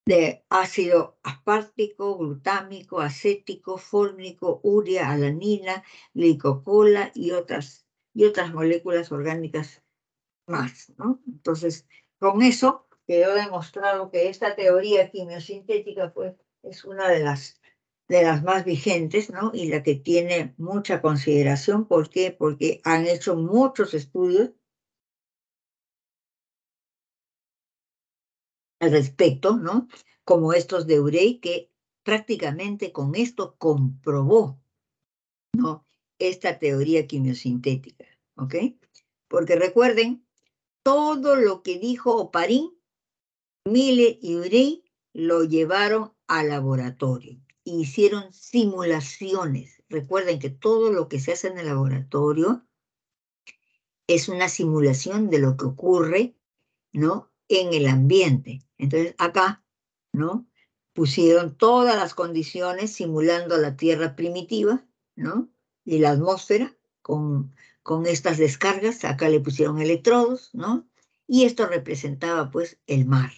de ácido aspartico, glutámico, acético, fórmico, urea, alanina, glicocola y otras moléculas orgánicas más, ¿no? Entonces, con eso quedó demostrado que esta teoría quimiosintética pues, es una de las más vigentes, ¿no? Y la que tiene mucha consideración. ¿Por qué? Porque han hecho muchos estudios al respecto, ¿no? Como estos de Urey, que prácticamente con esto comprobó, ¿no? Esta teoría quimiosintética, ¿ok? Porque recuerden, todo lo que dijo Oparín, Miller y Urey lo llevaron al laboratorio. y hicieron simulaciones. Recuerden que todo lo que se hace en el laboratorio es una simulación de lo que ocurre, ¿no?, en el ambiente. Entonces, acá, ¿no?, pusieron todas las condiciones simulando la Tierra primitiva, ¿no?, y la atmósfera con estas descargas. Acá le pusieron electrodos, ¿no?, y esto representaba, pues, el mar,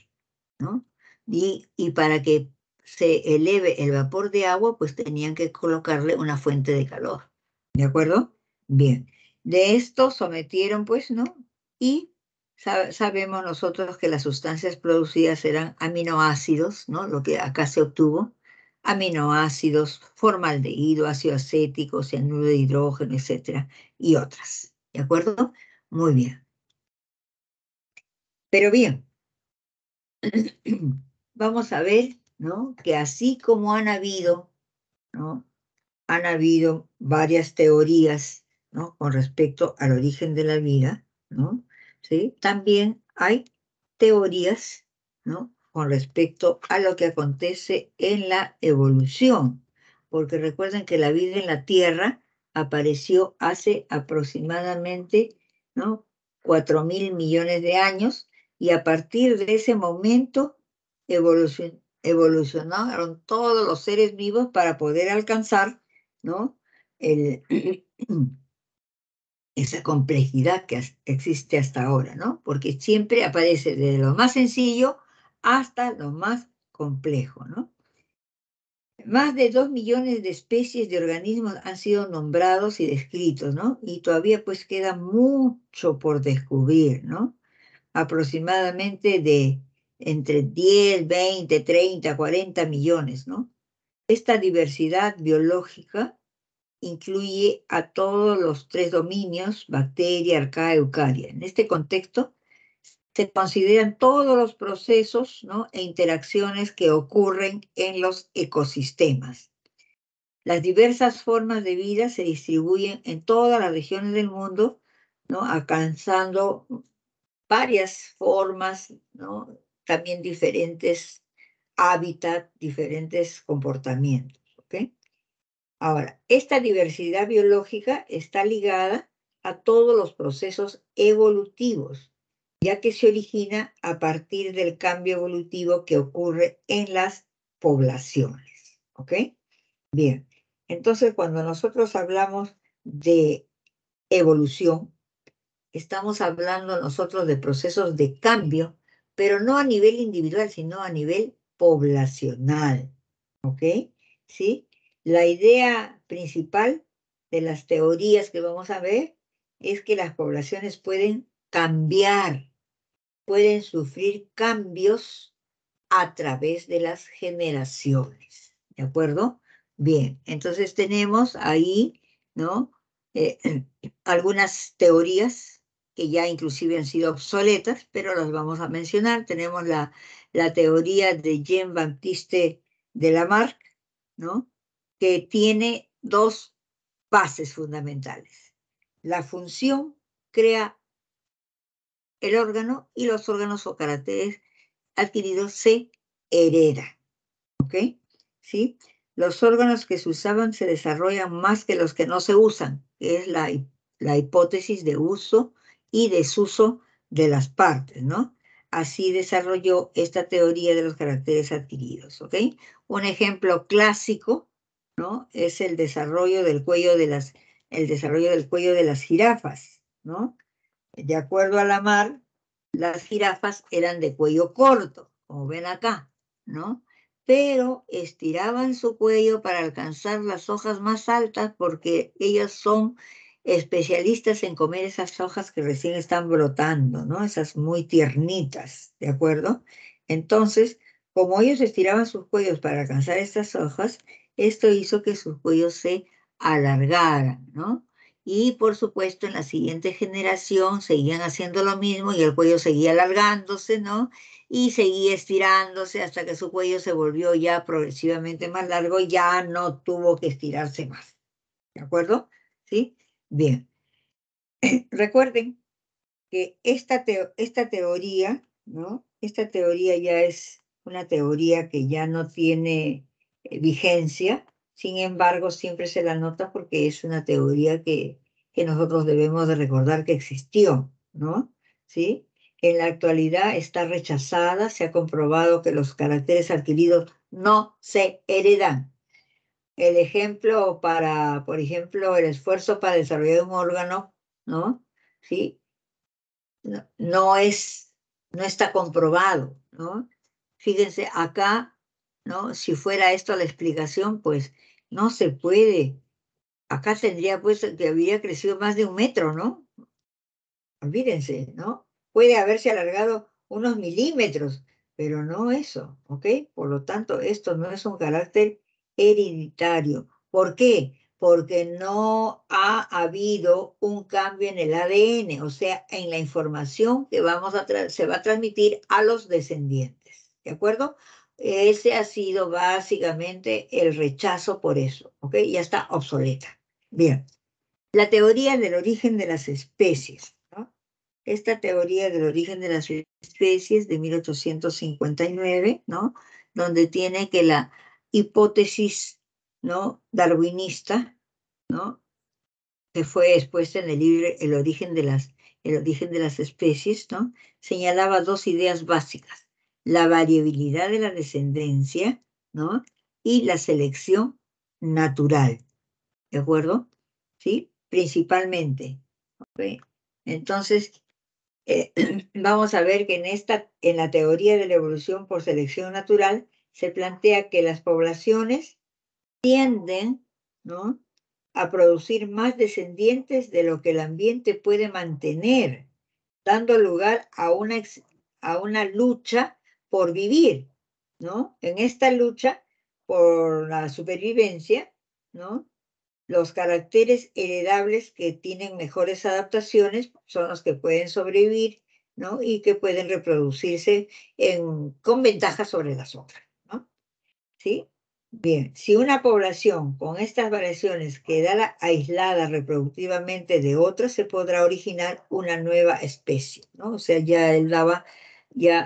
¿no? Y para que se eleve el vapor de agua, pues tenían que colocarle una fuente de calor. ¿De acuerdo? Bien. De esto sometieron, pues, ¿no? Y sabemos nosotros que las sustancias producidas eran aminoácidos, ¿no? Lo que acá se obtuvo. Aminoácidos, formaldehído, ácido acético, cianuro de hidrógeno, etcétera, y otras. ¿De acuerdo? Muy bien. Pero bien, vamos a ver, ¿no?, que así como han habido, ¿no?, han habido varias teorías, ¿no?, con respecto al origen de la vida, ¿no? ¿Sí? También hay teorías, ¿no?, con respecto a lo que acontece en la evolución, porque recuerden que la vida en la Tierra apareció hace aproximadamente, ¿no?, 4.000 millones de años, y a partir de ese momento evolucionaron todos los seres vivos para poder alcanzar, ¿no?, el, esa complejidad que existe hasta ahora, ¿no? Porque siempre aparece desde lo más sencillo hasta lo más complejo, ¿no? Más de 2 millones de especies de organismos han sido nombrados y descritos, ¿no? Y todavía pues queda mucho por descubrir, ¿no? Aproximadamente de entre 10, 20, 30, 40 millones, ¿no? Esta diversidad biológica incluye a todos los tres dominios: bacteria, arcaea, eucaria. En este contexto, se consideran todos los procesos, ¿no?, e interacciones que ocurren en los ecosistemas. Las diversas formas de vida se distribuyen en todas las regiones del mundo, ¿no?, alcanzando varias formas, ¿no?, también diferentes hábitats, diferentes comportamientos, ¿ok? Ahora, esta diversidad biológica está ligada a todos los procesos evolutivos, ya que se origina a partir del cambio evolutivo que ocurre en las poblaciones, ¿ok? Bien, entonces cuando nosotros hablamos de evolución, estamos hablando nosotros de procesos de cambio, pero no a nivel individual, sino a nivel poblacional, ¿ok? ¿Sí? La idea principal de las teorías que vamos a ver es que las poblaciones pueden cambiar, pueden sufrir cambios a través de las generaciones, ¿de acuerdo? Bien, entonces tenemos ahí, ¿no?, Eh, algunas teorías que ya inclusive han sido obsoletas, pero las vamos a mencionar. Tenemos la teoría de Jean-Baptiste de Lamarck, ¿no?, que tiene dos bases fundamentales. La función crea el órgano y los órganos o caracteres adquiridos se heredan, ¿ok? ¿Sí? Los órganos que se usaban se desarrollan más que los que no se usan, que es la hipótesis de uso y desuso de las partes, ¿no? Así desarrolló esta teoría de los caracteres adquiridos, ¿ok? Un ejemplo clásico, ¿no?, es el desarrollo del cuello de las jirafas, ¿no? De acuerdo a Lamarck, las jirafas eran de cuello corto, como ven acá, ¿no? Pero estiraban su cuello para alcanzar las hojas más altas porque ellas son especialistas en comer esas hojas que recién están brotando, ¿no? Esas muy tiernitas, ¿de acuerdo? Entonces, como ellos estiraban sus cuellos para alcanzar estas hojas, esto hizo que sus cuellos se alargaran, ¿no? Y por supuesto, en la siguiente generación seguían haciendo lo mismo y el cuello seguía alargándose, ¿no? Y seguía estirándose hasta que su cuello se volvió ya progresivamente más largo y ya no tuvo que estirarse más. ¿De acuerdo? ¿Sí? Bien. Recuerden que esta teoría, ¿no?, esta teoría ya es una teoría que ya no tiene vigencia. Sin embargo, siempre se la nota porque es una teoría que nosotros debemos de recordar que existió, ¿no? ¿Sí? En la actualidad está rechazada, se ha comprobado que los caracteres adquiridos no se heredan. El ejemplo para, por ejemplo, el esfuerzo para desarrollar un órgano, ¿no? ¿Sí? No está comprobado, ¿no? Fíjense, acá, ¿no? Si fuera esto la explicación, pues no se puede. Acá tendría, pues, que habría crecido más de 1 metro, ¿no? Olvídense, ¿no? Puede haberse alargado unos milímetros, pero no eso, ¿ok? Por lo tanto, esto no es un carácter hereditario. ¿Por qué? Porque no ha habido un cambio en el ADN, o sea, en la información que se va a transmitir a los descendientes, ¿de acuerdo? Ese ha sido básicamente el rechazo por eso, ¿ok? Ya está obsoleta. Bien, la teoría del origen de las especies, ¿no? Esta teoría del origen de las especies de 1859, ¿no? Donde tiene que la hipótesis, ¿no? Darwinista, ¿no? Que fue expuesta en el libro El origen de las especies, ¿no? Señalaba dos ideas básicas: la variabilidad de la descendencia, ¿no? Y la selección natural, ¿de acuerdo? ¿Sí? Principalmente, ¿ok? Entonces, vamos a ver que en la teoría de la evolución por selección natural, se plantea que las poblaciones tienden, ¿no? a producir más descendientes de lo que el ambiente puede mantener, dando lugar a una lucha por vivir, ¿no? En esta lucha por la supervivencia, ¿no? Los caracteres heredables que tienen mejores adaptaciones son los que pueden sobrevivir, ¿no? Y que pueden reproducirse con ventaja sobre las otras, ¿no? ¿Sí? Bien, si una población con estas variaciones quedara aislada reproductivamente de otras, se podrá originar una nueva especie, ¿no? O sea, ya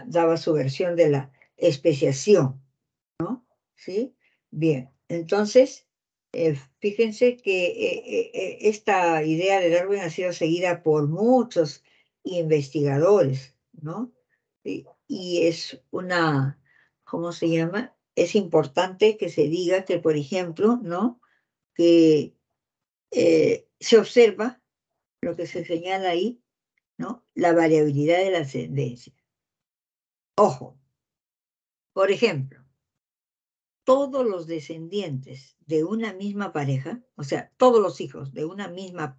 daba su versión de la especiación, ¿no? ¿Sí? Bien, entonces, fíjense que esta idea de Darwin ha sido seguida por muchos investigadores, ¿no? Y es ¿cómo se llama? Es importante que se diga que, por ejemplo, ¿no? Que se observa lo que se señala ahí, ¿no? La variabilidad de la ascendencia. Ojo, por ejemplo, todos los descendientes de una misma pareja, o sea, todos los hijos de una misma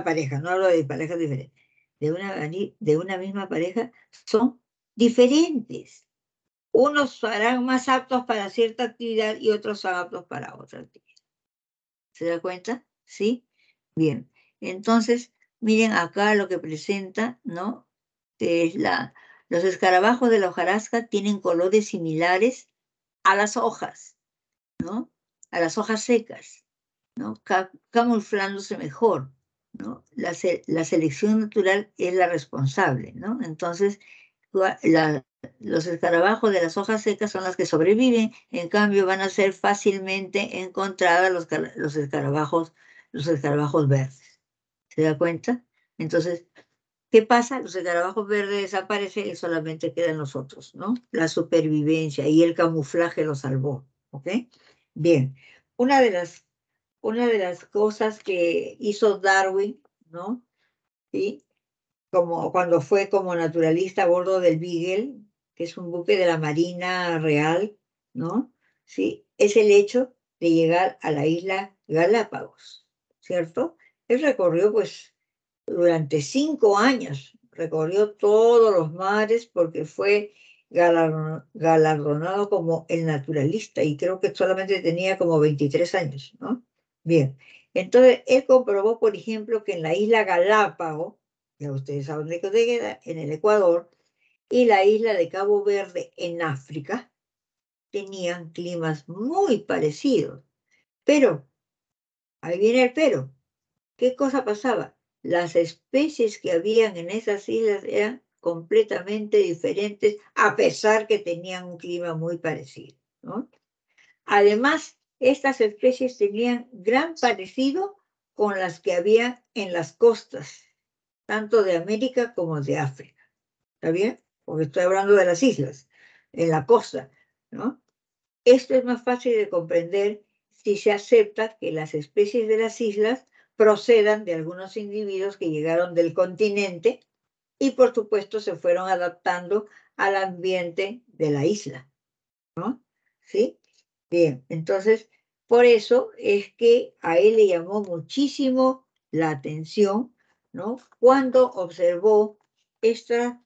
pareja, no hablo de parejas diferentes, de una misma pareja, son diferentes. Unos serán más aptos para cierta actividad y otros son aptos para otra actividad. ¿Se da cuenta? ¿Sí? Bien. Entonces, miren acá lo que presenta, ¿no? Que es los escarabajos de la hojarasca tienen colores similares a las hojas, ¿no? A las hojas secas, ¿no? Camuflándose mejor, ¿no? La selección natural es la responsable, ¿no? Entonces, los escarabajos de las hojas secas son las que sobreviven, en cambio van a ser fácilmente encontradas los escarabajos verdes. ¿Se da cuenta? Entonces, ¿qué pasa? Los escarabajos verdes desaparecen y solamente quedan los otros, ¿no? La supervivencia y el camuflaje los salvó, ¿ok? Bien, una de las cosas que hizo Darwin, ¿no? ¿Sí? Como cuando fue como naturalista a bordo del Beagle, que es un buque de la Marina Real, ¿no? Sí, es el hecho de llegar a la isla Galápagos, ¿cierto? Él recorrió, pues, durante 5 años, recorrió todos los mares porque fue galardonado como el naturalista y creo que solamente tenía como 23 años, ¿no? Bien, entonces él comprobó, por ejemplo, que en la isla Galápago, ya ustedes saben de qué queda, en el Ecuador, y la isla de Cabo Verde en África, tenían climas muy parecidos. Pero, ahí viene el pero, ¿qué cosa pasaba? Las especies que habían en esas islas eran completamente diferentes, a pesar que tenían un clima muy parecido, ¿no? Además, estas especies tenían gran parecido con las que había en las costas, tanto de América como de África. ¿Está bien? Porque estoy hablando de las islas, en la costa, ¿no? Esto es más fácil de comprender si se acepta que las especies de las islas procedan de algunos individuos que llegaron del continente y por supuesto se fueron adaptando al ambiente de la isla, ¿no? ¿Sí? Bien, entonces, por eso es que a él le llamó muchísimo la atención, ¿no? Cuando observó estas,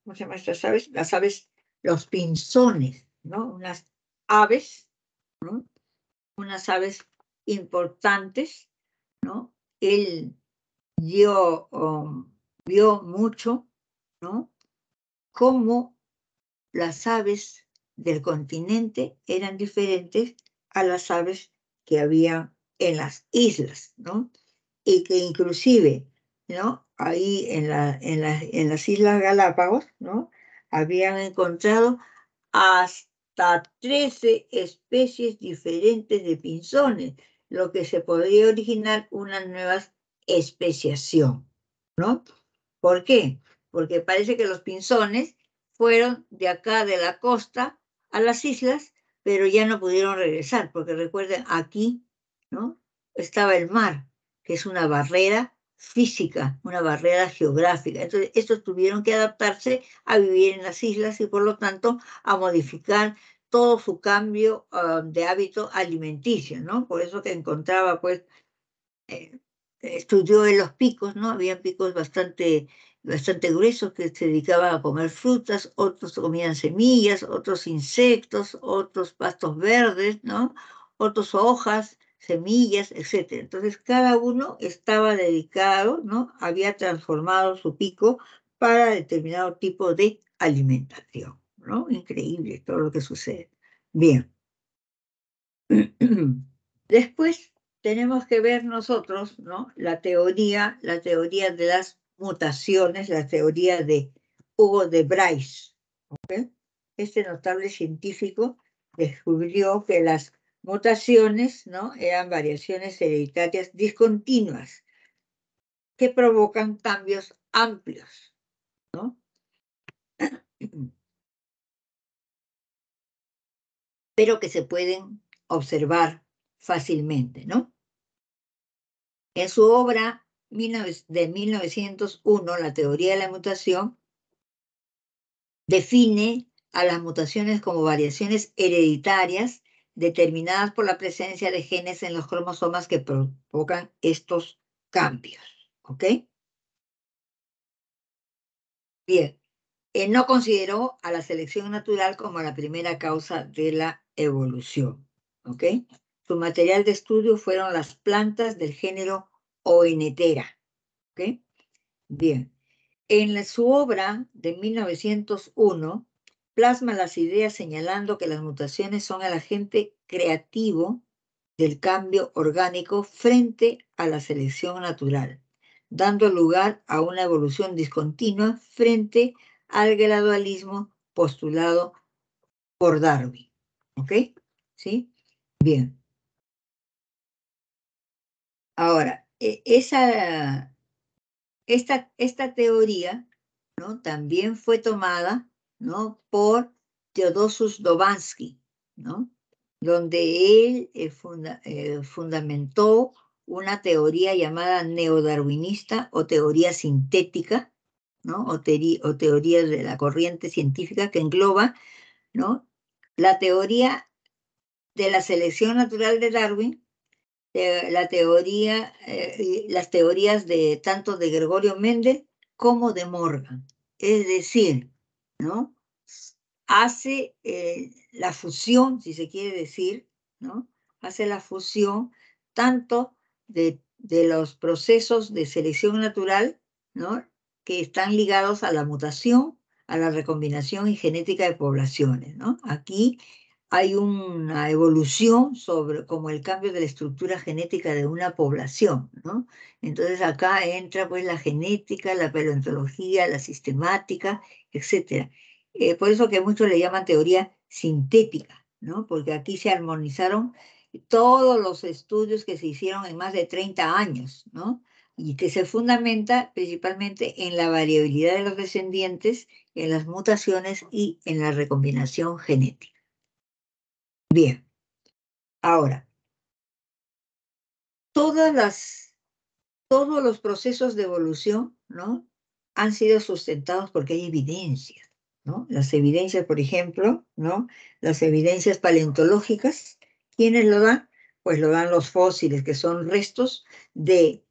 ¿cómo se llama estas aves? Las aves, los pinzones, ¿no? Unas aves, ¿no? Unas aves importantes, ¿no? Él vio, vio mucho, ¿no? Cómo las aves del continente eran diferentes a las aves que había en las islas, ¿no? Y que inclusive, ¿no? Ahí en las Islas Galápagos, ¿no? Habían encontrado hasta 13 especies diferentes de pinzones, lo que se podría originar una nueva especiación, ¿no? ¿Por qué? Porque parece que los pinzones fueron de acá de la costa a las islas, pero ya no pudieron regresar, porque recuerden, aquí, ¿no? Estaba el mar, que es una barrera física, una barrera geográfica. Entonces, estos tuvieron que adaptarse a vivir en las islas y por lo tanto a modificar todo su cambio de hábito alimenticio, ¿no? Por eso que encontraba, pues, eh, estudió en los picos, ¿no? Había picos bastante gruesos que se dedicaban a comer frutas, otros comían semillas, otros insectos, otros pastos verdes, ¿no? Otros hojas, semillas, etcétera. Entonces, cada uno estaba dedicado, ¿no? Había transformado su pico para determinado tipo de alimentación, ¿no? Increíble todo lo que sucede. Bien. Después tenemos que ver nosotros, ¿no? La teoría de las mutaciones, la teoría de Hugo de Bryce, ¿ok? Este notable científico descubrió que las mutaciones, ¿no? Eran variaciones hereditarias discontinuas que provocan cambios amplios, ¿no? Pero que se pueden observar fácilmente, ¿no? En su obra de 1901, La teoría de la mutación, define a las mutaciones como variaciones hereditarias determinadas por la presencia de genes en los cromosomas que provocan estos cambios. ¿Ok? Bien. No consideró a la selección natural como la primera causa de la evolución. ¿Ok? Su material de estudio fueron las plantas del género Oenetera. ¿Ok? Bien. En su obra de 1901, plasma las ideas señalando que las mutaciones son el agente creativo del cambio orgánico frente a la selección natural, dando lugar a una evolución discontinua frente al gradualismo postulado por Darwin. ¿Ok? ¿Sí? Bien. Ahora, esta teoría, ¿no? También fue tomada, ¿no? Por Theodosius Dobansky, ¿no? Donde él fundamentó una teoría llamada neodarwinista o teoría sintética, ¿no? O teoría de la corriente científica que engloba, ¿no? La teoría de la selección natural de Darwin, las teorías de tanto de Gregorio Mendel como de Morgan. Es decir, ¿no? Hace la fusión, si se quiere decir, ¿no? Hace la fusión tanto de los procesos de selección natural, ¿no? Que están ligados a la mutación, a la recombinación y genética de poblaciones, ¿no? Aquí hay una evolución sobre como el cambio de la estructura genética de una población, ¿no? Entonces acá entra pues la genética, la paleontología, la sistemática, etcétera. Por eso que muchos le llaman teoría sintética, ¿no? Porque aquí se armonizaron todos los estudios que se hicieron en más de 30 años, ¿no? Y que se fundamenta principalmente en la variabilidad de los descendientes, en las mutaciones y en la recombinación genética. Bien, ahora, todos los procesos de evolución, ¿no? Han sido sustentados porque hay evidencias, ¿no? Las evidencias, por ejemplo, ¿no? Las evidencias paleontológicas, ¿quiénes lo dan? Pues lo dan los fósiles, que son restos de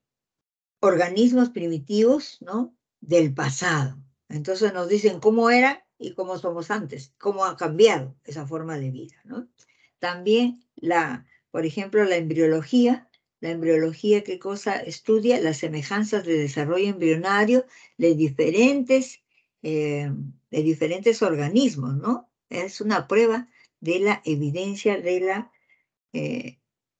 organismos primitivos, ¿no? Del pasado. Entonces nos dicen cómo era y cómo somos antes, cómo ha cambiado esa forma de vida, ¿no? También por ejemplo, la embriología, ¿qué cosa estudia? Las semejanzas de desarrollo embrionario de diferentes organismos, ¿no? Es una prueba de la evidencia de la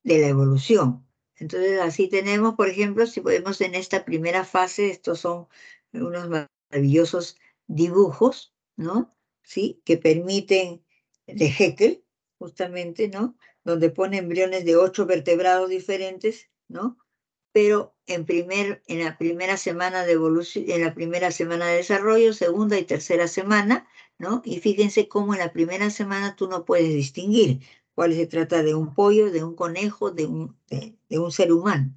evolución. Entonces, así tenemos, por ejemplo, si podemos en esta primera fase, estos son unos maravillosos dibujos, ¿no? ¿Sí? Que permiten, de Haeckel, justamente, ¿no? Donde pone embriones de 8 vertebrados diferentes, ¿no? Pero en la primera semana de evolución, en la primera semana de desarrollo, segunda y tercera semana, ¿no? Y fíjense cómo en la primera semana tú no puedes distinguir cuál se trata de un pollo, de un conejo, de un ser humano.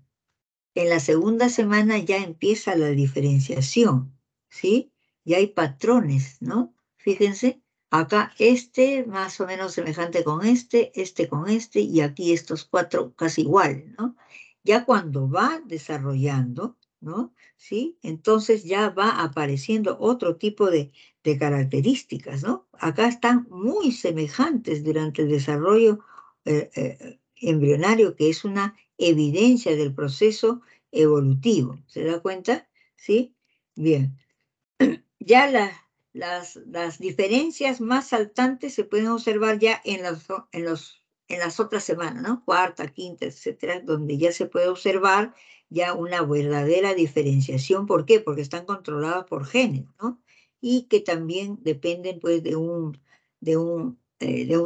En la segunda semana ya empieza la diferenciación, ¿sí? Ya hay patrones, ¿no? Fíjense, acá este más o menos semejante con este con este, y aquí estos 4 casi igual, ¿no? Ya cuando va desarrollando, ¿no? ¿Sí? Entonces ya va apareciendo otro tipo de características, ¿no? Acá están muy semejantes durante el desarrollo embrionario, que es una evidencia del proceso evolutivo. ¿Se da cuenta? ¿Sí? Bien. Ya las diferencias más saltantes se pueden observar ya en las otras semanas, ¿no? Cuarta, quinta, etcétera, donde ya se puede observar ya una verdadera diferenciación. ¿Por qué? Porque están controladas por genes, ¿no? Y que también dependen, pues, de un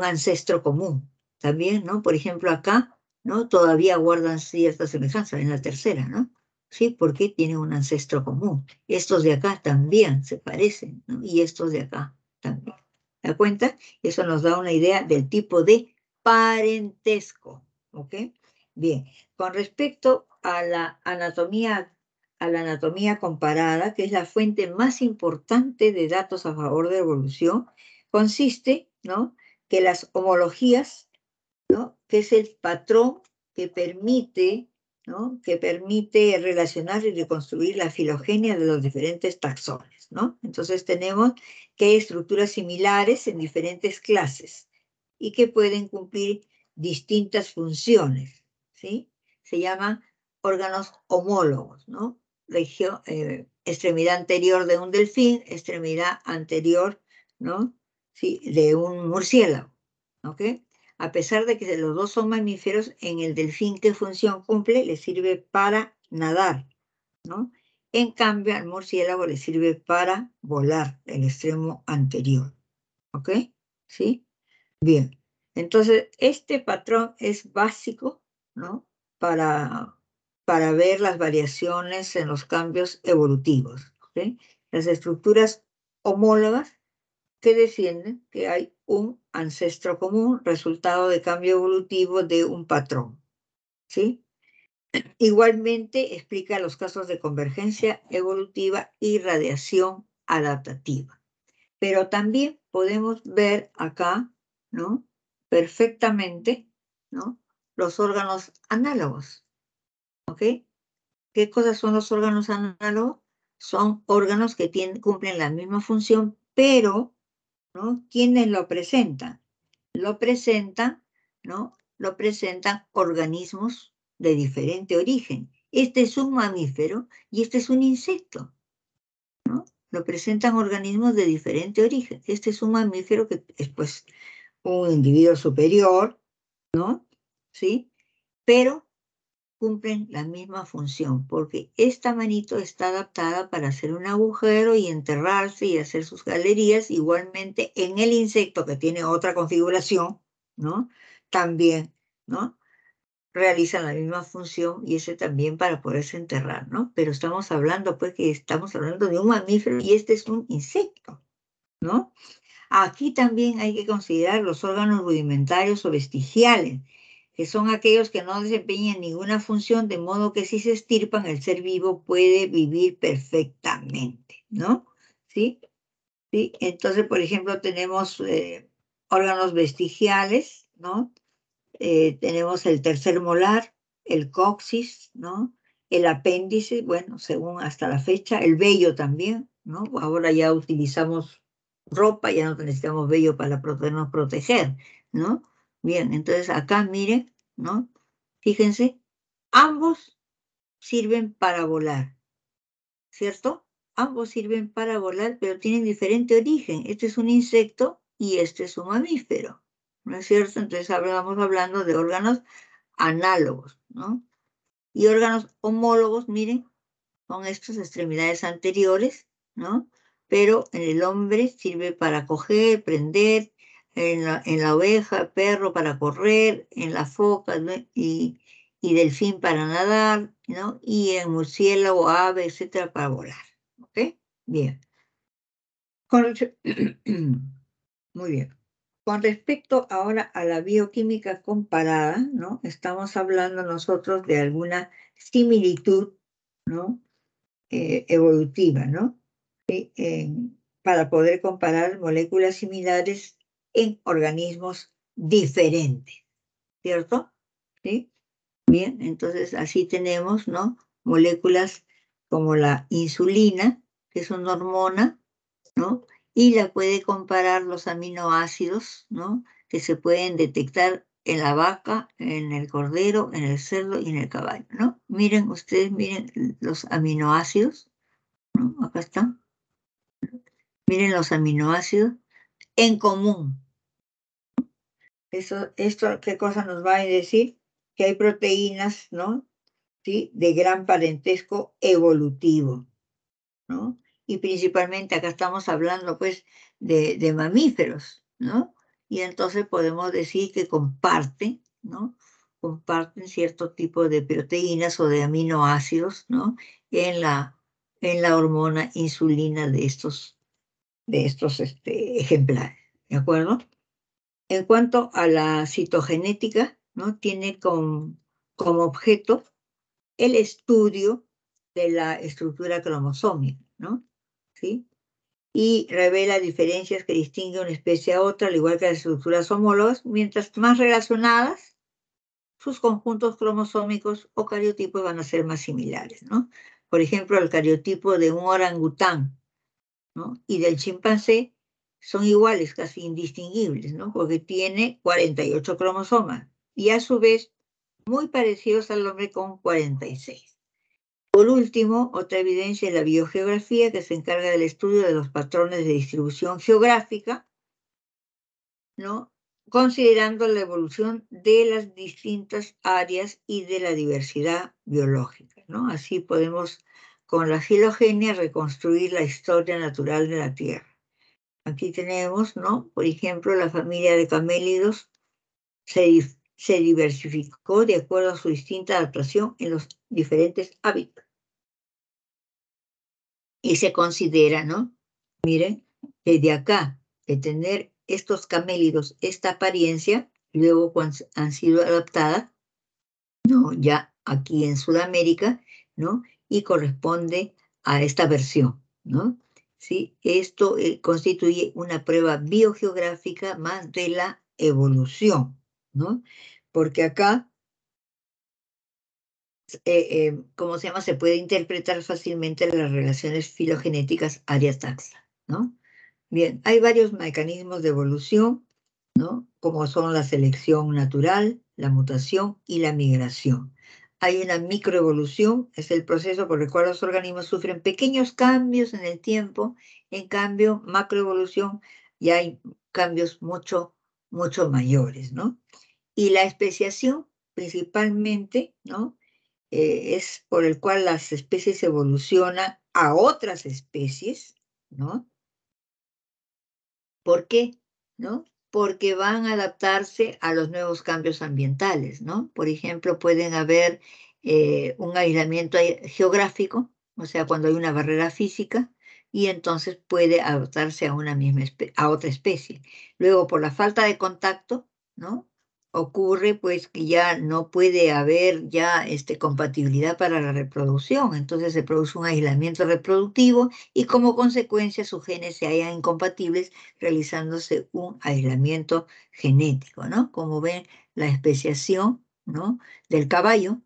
ancestro común. También, ¿no? Por ejemplo, acá, ¿no? Todavía guardan ciertas semejanzas en la tercera, ¿no? Sí, porque tienen un ancestro común. Estos de acá también se parecen, ¿no? Y estos de acá también. ¿Te das cuenta? Eso nos da una idea del tipo de parentesco, ¿ok? Bien, con respecto a la anatomía comparada, que es la fuente más importante de datos a favor de la evolución, consiste, ¿no? Que las homologías, ¿no? Que es el patrón que permite, ¿no? Que permite relacionar y reconstruir la filogenia de los diferentes taxones, ¿no? Entonces tenemos que hay estructuras similares en diferentes clases y que pueden cumplir distintas funciones, ¿sí? Se llaman órganos homólogos, ¿no? Extremidad anterior de un delfín, extremidad anterior, ¿no? Sí, de un murciélago, ¿ok? A pesar de que los dos son mamíferos, en el delfín, ¿qué función cumple? Le sirve para nadar, ¿no? En cambio, al murciélago le sirve para volar, el extremo anterior, ¿ok? ¿Sí? Bien. Entonces, este patrón es básico, ¿no? Para ver las variaciones en los cambios evolutivos, ¿ok? Las estructuras homólogas que defienden que hay un ancestro común, resultado de cambio evolutivo de un patrón, ¿sí? Igualmente explica los casos de convergencia evolutiva y radiación adaptativa. Pero también podemos ver acá, ¿no? Perfectamente, ¿no? Los órganos análogos, ¿ok? ¿Qué cosas son los órganos análogos? Son órganos que cumplen la misma función, pero, ¿no? ¿Quiénes lo presentan? Lo presentan, ¿no? Lo presentan organismos de diferente origen. Este es un mamífero y este es un insecto, ¿no? Lo presentan organismos de diferente origen. Este es un mamífero que es, pues, un individuo superior, ¿no? ¿Sí? Pero cumplen la misma función, porque esta manito está adaptada para hacer un agujero y enterrarse y hacer sus galerías. Igualmente en el insecto, que tiene otra configuración, ¿no? También, ¿no? Realizan la misma función, y ese también para poderse enterrar, ¿no? Pero estamos hablando, pues, que estamos hablando de un mamífero y este es un insecto, ¿no? Aquí también hay que considerar los órganos rudimentarios o vestigiales, que son aquellos que no desempeñan ninguna función, de modo que si se extirpan, el ser vivo puede vivir perfectamente, ¿no? ¿Sí? ¿Sí? Entonces, por ejemplo, tenemos órganos vestigiales, ¿no? Tenemos el tercer molar, el coxis, ¿no? El apéndice, bueno, según hasta la fecha, el vello también, ¿no? Ahora ya utilizamos ropa, ya no necesitamos vello para podernos proteger, ¿no? Bien, entonces acá miren, ¿no? Fíjense, ambos sirven para volar, ¿cierto? Ambos sirven para volar, pero tienen diferente origen. Este es un insecto y este es un mamífero, ¿no es cierto? Entonces estamos hablando de órganos análogos, ¿no? Y órganos homólogos, miren, son estas extremidades anteriores, ¿no? Pero en el hombre sirve para coger, prender, en la oveja, perro para correr, en la foca, ¿no? Y delfín para nadar, ¿no? Y en murciélago, ave, etcétera, para volar, ¿ok? Bien. Muy bien. Con respecto ahora a la bioquímica comparada, ¿no? Estamos hablando nosotros de alguna similitud, ¿no? Evolutiva, ¿no? ¿Sí? Para poder comparar moléculas similares en organismos diferentes, ¿cierto? ¿Sí? Bien, entonces así tenemos, ¿no? Moléculas como la insulina, que es una hormona, ¿no? Y la puede comparar los aminoácidos, ¿no? Que se pueden detectar en la vaca, en el cordero, en el cerdo y en el caballo, ¿no? Miren, ustedes miren los aminoácidos, ¿no? Acá están. Miren los aminoácidos en común. Esto, ¿qué cosa nos va a decir? Que hay proteínas, ¿no? ¿Sí? De gran parentesco evolutivo, ¿no? Y principalmente acá estamos hablando, pues, de mamíferos, ¿no? Y entonces podemos decir que comparten, ¿no? Comparten cierto tipo de proteínas o de aminoácidos, ¿no? En la hormona insulina de estos ejemplares, ¿de acuerdo? En cuanto a la citogenética, ¿no? Tiene como objeto el estudio de la estructura cromosómica, ¿no? ¿Sí? Y revela diferencias que distinguen una especie a otra, al igual que las estructuras homólogas. Mientras más relacionadas, sus conjuntos cromosómicos o cariotipos van a ser más similares, ¿no? Por ejemplo, el cariotipo de un orangután, ¿no? Y del chimpancé son iguales, casi indistinguibles, ¿no? Porque tiene 48 cromosomas y a su vez muy parecidos al hombre con 46. Por último, otra evidencia es la biogeografía, que se encarga del estudio de los patrones de distribución geográfica, ¿no? Considerando la evolución de las distintas áreas y de la diversidad biológica, ¿no? Así podemos, con la filogenia, reconstruir la historia natural de la Tierra. Aquí tenemos, ¿no? Por ejemplo, la familia de camélidos se diversificó de acuerdo a su distinta adaptación en los diferentes hábitats. Y se considera, ¿no? Miren, que de acá, de tener estos camélidos, esta apariencia, luego cuando han sido adaptadas, ¿no? Ya aquí en Sudamérica, ¿no? Y corresponde a esta versión, ¿no? ¿Sí? Esto constituye una prueba biogeográfica más de la evolución, ¿no? Porque acá, ¿cómo se llama? Se puede interpretar fácilmente las relaciones filogenéticas área-taxa, ¿no? Bien, hay varios mecanismos de evolución, ¿no? Como son la selección natural, la mutación y la migración. Hay una microevolución, es el proceso por el cual los organismos sufren pequeños cambios en el tiempo. En cambio, macroevolución, ya hay cambios mucho, mucho mayores, ¿no? Y la especiación, principalmente, ¿no? es por el cual las especies evolucionan a otras especies, ¿no? ¿Por qué? ¿No? Porque van a adaptarse a los nuevos cambios ambientales, ¿no? Por ejemplo, pueden haber un aislamiento geográfico, o sea, cuando hay una barrera física, y entonces puede adaptarse a una misma a otra especie. Luego, por la falta de contacto, ¿no? Ocurre pues que ya no puede haber ya compatibilidad para la reproducción, entonces se produce un aislamiento reproductivo y como consecuencia sus genes se hallan incompatibles realizándose un aislamiento genético, ¿no? Como ven, la especiación, ¿no? Del caballo,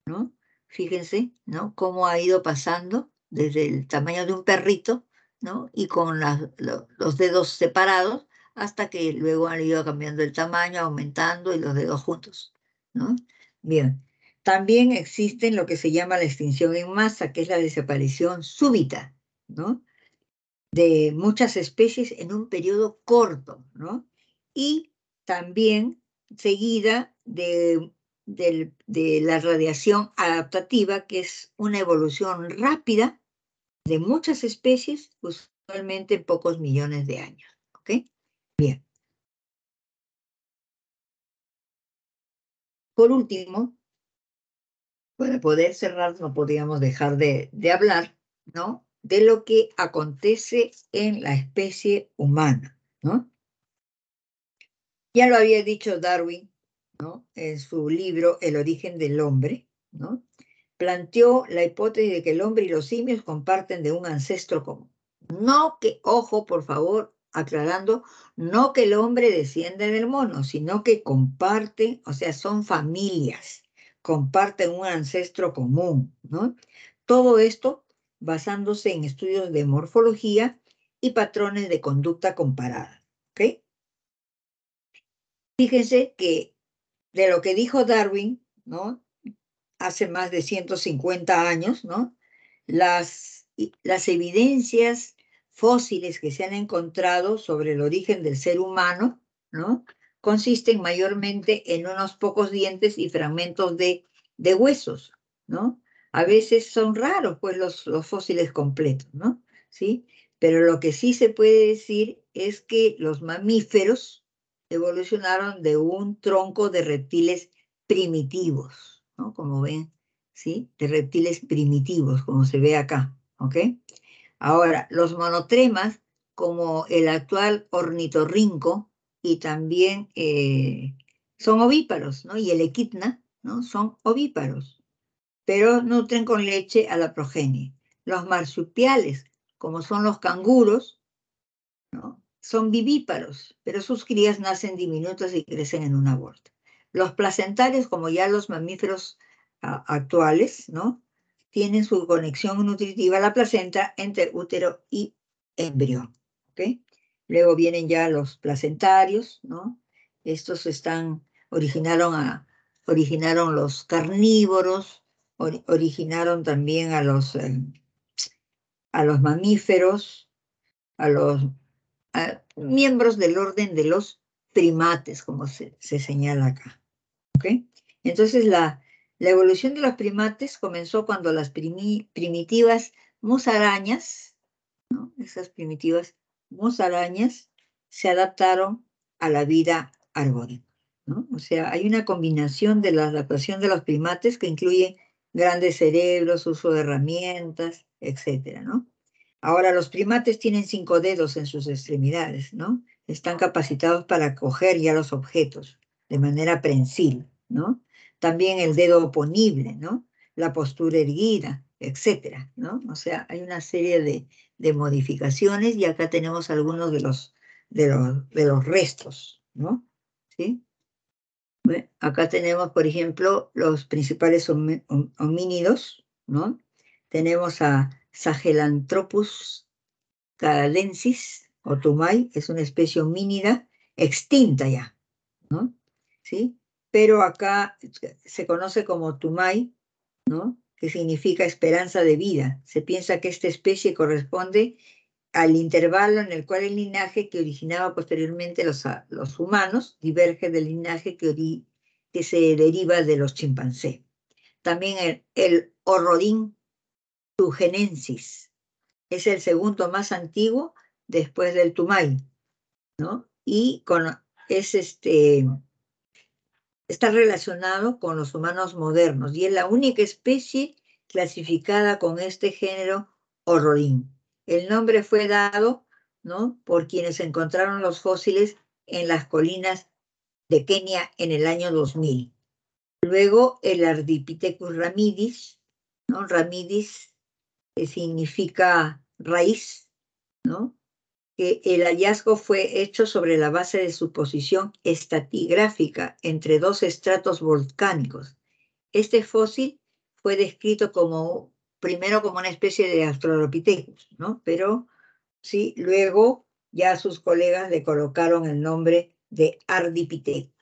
¿no? Fíjense, ¿no? Cómo ha ido pasando desde el tamaño de un perrito, ¿no? Y con los dedos separados hasta que luego han ido cambiando el tamaño, aumentando y los dedos juntos, ¿no? Bien. También existen lo que se llama la extinción en masa, que es la desaparición súbita, ¿no? De muchas especies en un periodo corto, ¿no? Y también seguida de la radiación adaptativa, que es una evolución rápida de muchas especies, usualmente en pocos millones de años, ¿ok? Bien. Por último, para poder cerrar, no podíamos dejar de hablar, ¿no? De lo que acontece en la especie humana, ¿no? Ya lo había dicho Darwin, ¿no? En su libro El origen del hombre, ¿no? Planteó la hipótesis de que el hombre y los simios comparten de un ancestro común. No que, ojo, por favor, aclarando, no que el hombre desciende del mono, sino que comparten, o sea, son familias, comparten un ancestro común, ¿no? Todo esto basándose en estudios de morfología y patrones de conducta comparada, ¿ok? Fíjense que de lo que dijo Darwin, ¿no? Hace más de 150 años, ¿no? Las evidencias fósiles que se han encontrado sobre el origen del ser humano, ¿no? Consisten mayormente en unos pocos dientes y fragmentos de huesos, ¿no? A veces son raros, pues, los fósiles completos, ¿no? ¿Sí? Pero lo que sí se puede decir es que los mamíferos evolucionaron de un tronco de reptiles primitivos, ¿no? Como ven, ¿sí? De reptiles primitivos, como se ve acá, ¿ok? Ahora, los monotremas, como el actual ornitorrinco, y también son ovíparos, ¿no? Y el equidna, ¿no? Son ovíparos, pero nutren con leche a la progenie. Los marsupiales, como son los canguros, ¿no? Son vivíparos, pero sus crías nacen diminutas y crecen en una bolsa. Los placentarios, como ya los mamíferos actuales, ¿no? Tienen su conexión nutritiva a la placenta entre útero y embrión, ¿ok? Luego vienen ya los placentarios, ¿no? Estos originaron los carnívoros, originaron también a los mamíferos, a los miembros del orden de los primates, como se señala acá. ¿Ok? Entonces, la evolución de los primates comenzó cuando las primitivas musarañas, ¿no? Esas primitivas musarañas se adaptaron a la vida arbórea, ¿no? O sea, hay una combinación de la adaptación de los primates que incluye grandes cerebros, uso de herramientas, etcétera, ¿no? Ahora, los primates tienen 5 dedos en sus extremidades, ¿no? Están capacitados para coger ya los objetos de manera prensil, ¿no? También el dedo oponible, ¿no? La postura erguida, etcétera, ¿no? O sea, hay una serie de modificaciones y acá tenemos algunos de los restos, ¿no? ¿Sí? Bueno, acá tenemos, por ejemplo, los principales homínidos, ¿no? Tenemos a Sahelanthropus canadensis o tumay, es una especie homínida extinta ya, ¿no? ¿Sí? Pero acá se conoce como tumay, ¿no? Que significa esperanza de vida. Se piensa que esta especie corresponde al intervalo en el cual el linaje que originaba posteriormente los humanos diverge del linaje que se deriva de los chimpancés. también el Horrodin tugenensis. Es el segundo más antiguo después del Tumay, ¿no? Y está relacionado con los humanos modernos y es la única especie clasificada con este género Horrodin. El nombre fue dado, ¿no?, por quienes encontraron los fósiles en las colinas de Kenia en el año 2000. Luego el Ardipithecus ramidis, ¿no? Ramidis, que significa raíz, ¿no? Que el hallazgo fue hecho sobre la base de su posición estratigráfica entre dos estratos volcánicos. Este fósil fue descrito primero como una especie de Australopithecus, ¿no? Pero sí, luego ya sus colegas le colocaron el nombre de Ardipithecus.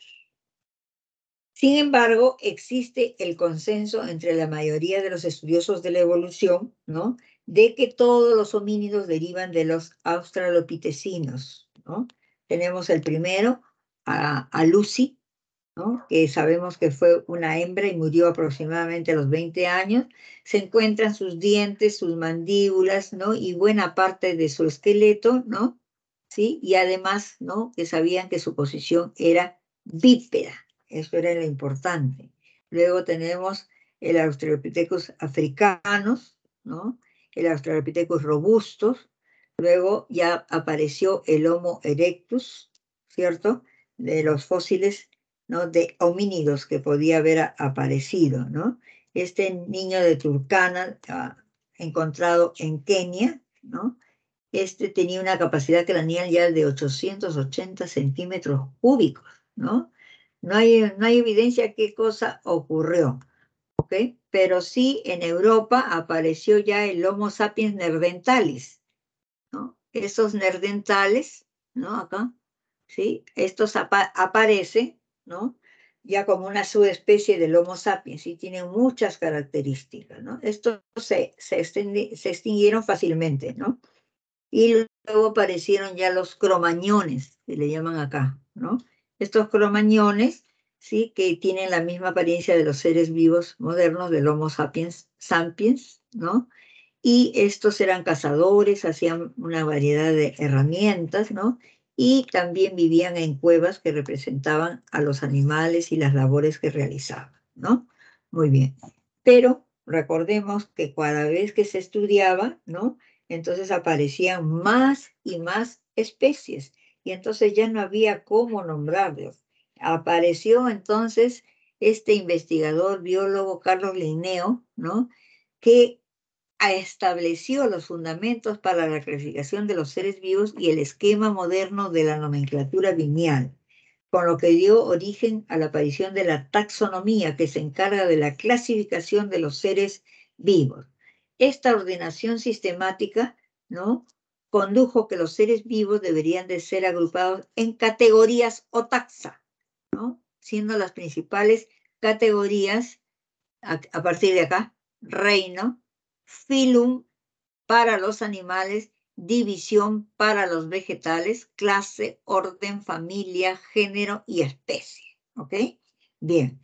Sin embargo, existe el consenso entre la mayoría de los estudiosos de la evolución, ¿no?, de que todos los homínidos derivan de los australopitecinos, ¿no? Tenemos el primero, a Lucy, ¿no?, que sabemos que fue una hembra y murió aproximadamente a los 20 años. Se encuentran sus dientes, sus mandíbulas, ¿no?, y buena parte de su esqueleto, ¿no? ¿Sí? Y además, ¿no?, que sabían que su posición era bípeda. Eso era lo importante. Luego tenemos el Australopithecus africanos, ¿no?, el Australopithecus robustos. Luego ya apareció el Homo erectus, ¿cierto?, de los fósiles, ¿no?, de homínidos que podía haber aparecido, ¿no? Este niño de Turkana, encontrado en Kenia, ¿no?, tenía una capacidad craneal ya de 880 centímetros cúbicos, ¿no? No hay evidencia qué cosa ocurrió, ¿ok? Pero sí en Europa apareció ya el Homo sapiens neanderthalis, ¿no? Esos neandertales, ¿no? Acá, ¿sí? Estos aparecen, ¿no?, ya como una subespecie del Homo sapiens y tienen muchas características, ¿no? Estos se extinguieron fácilmente, ¿no? Y luego aparecieron ya los cromañones, que le llaman acá, ¿no? Estos cromañones, sí, que tienen la misma apariencia de los seres vivos modernos del Homo sapiens, ¿no? Y estos eran cazadores, hacían una variedad de herramientas, ¿no? Y también vivían en cuevas que representaban a los animales y las labores que realizaban, ¿no? Muy bien. Pero recordemos que cada vez que se estudiaba, ¿no?, entonces aparecían más y más especies, y entonces ya no había cómo nombrarlos. Apareció entonces este investigador biólogo Carlos Linneo, ¿no?, que estableció los fundamentos para la clasificación de los seres vivos y el esquema moderno de la nomenclatura lineal, con lo que dio origen a la aparición de la taxonomía, que se encarga de la clasificación de los seres vivos. Esta ordenación sistemática, ¿no?, condujo que los seres vivos deberían de ser agrupados en categorías o taxa, ¿no?, siendo las principales categorías a partir de acá: reino, filum para los animales, división para los vegetales, clase, orden, familia, género y especie. ¿Ok? Bien.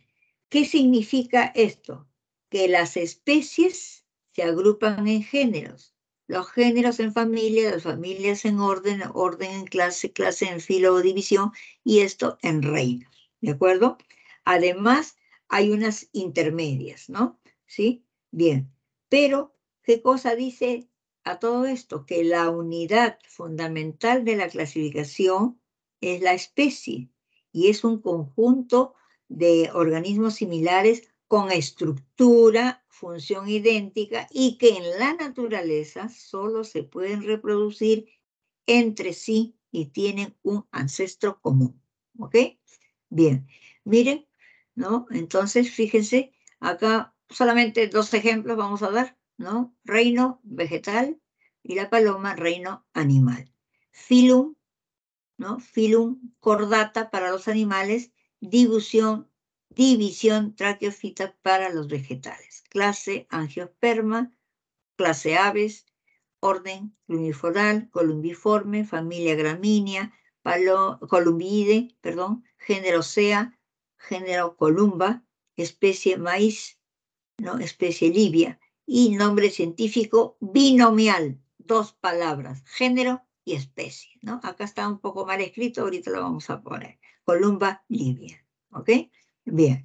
¿Qué significa esto? Que las especies se agrupan en géneros, los géneros en familia, las familias en orden, orden en clase, clase en filo o división, y esto en reinos. ¿De acuerdo? Además, hay unas intermedias, ¿no? ¿Sí? Bien. Pero, ¿qué cosa dice a todo esto? Que la unidad fundamental de la clasificación es la especie y es un conjunto de organismos similares con estructura, función idéntica y que en la naturaleza solo se pueden reproducir entre sí y tienen un ancestro común. ¿Ok? Bien, miren, ¿no? Entonces, fíjense, acá solamente dos ejemplos vamos a dar, ¿no? Reino vegetal y la paloma, reino animal. Filum, ¿no? Filum cordata para los animales, división traqueófita para los vegetales. Clase angiosperma, clase aves, orden cluniforal, columbiforme, familia gramínea, columbide, perdón, género sea, género columba, especie maíz, ¿no? Especie Libia. Y nombre científico binomial, 2 palabras, género y especie, ¿no? Acá está un poco mal escrito, ahorita lo vamos a poner. Columba Libia, ¿ok? Bien.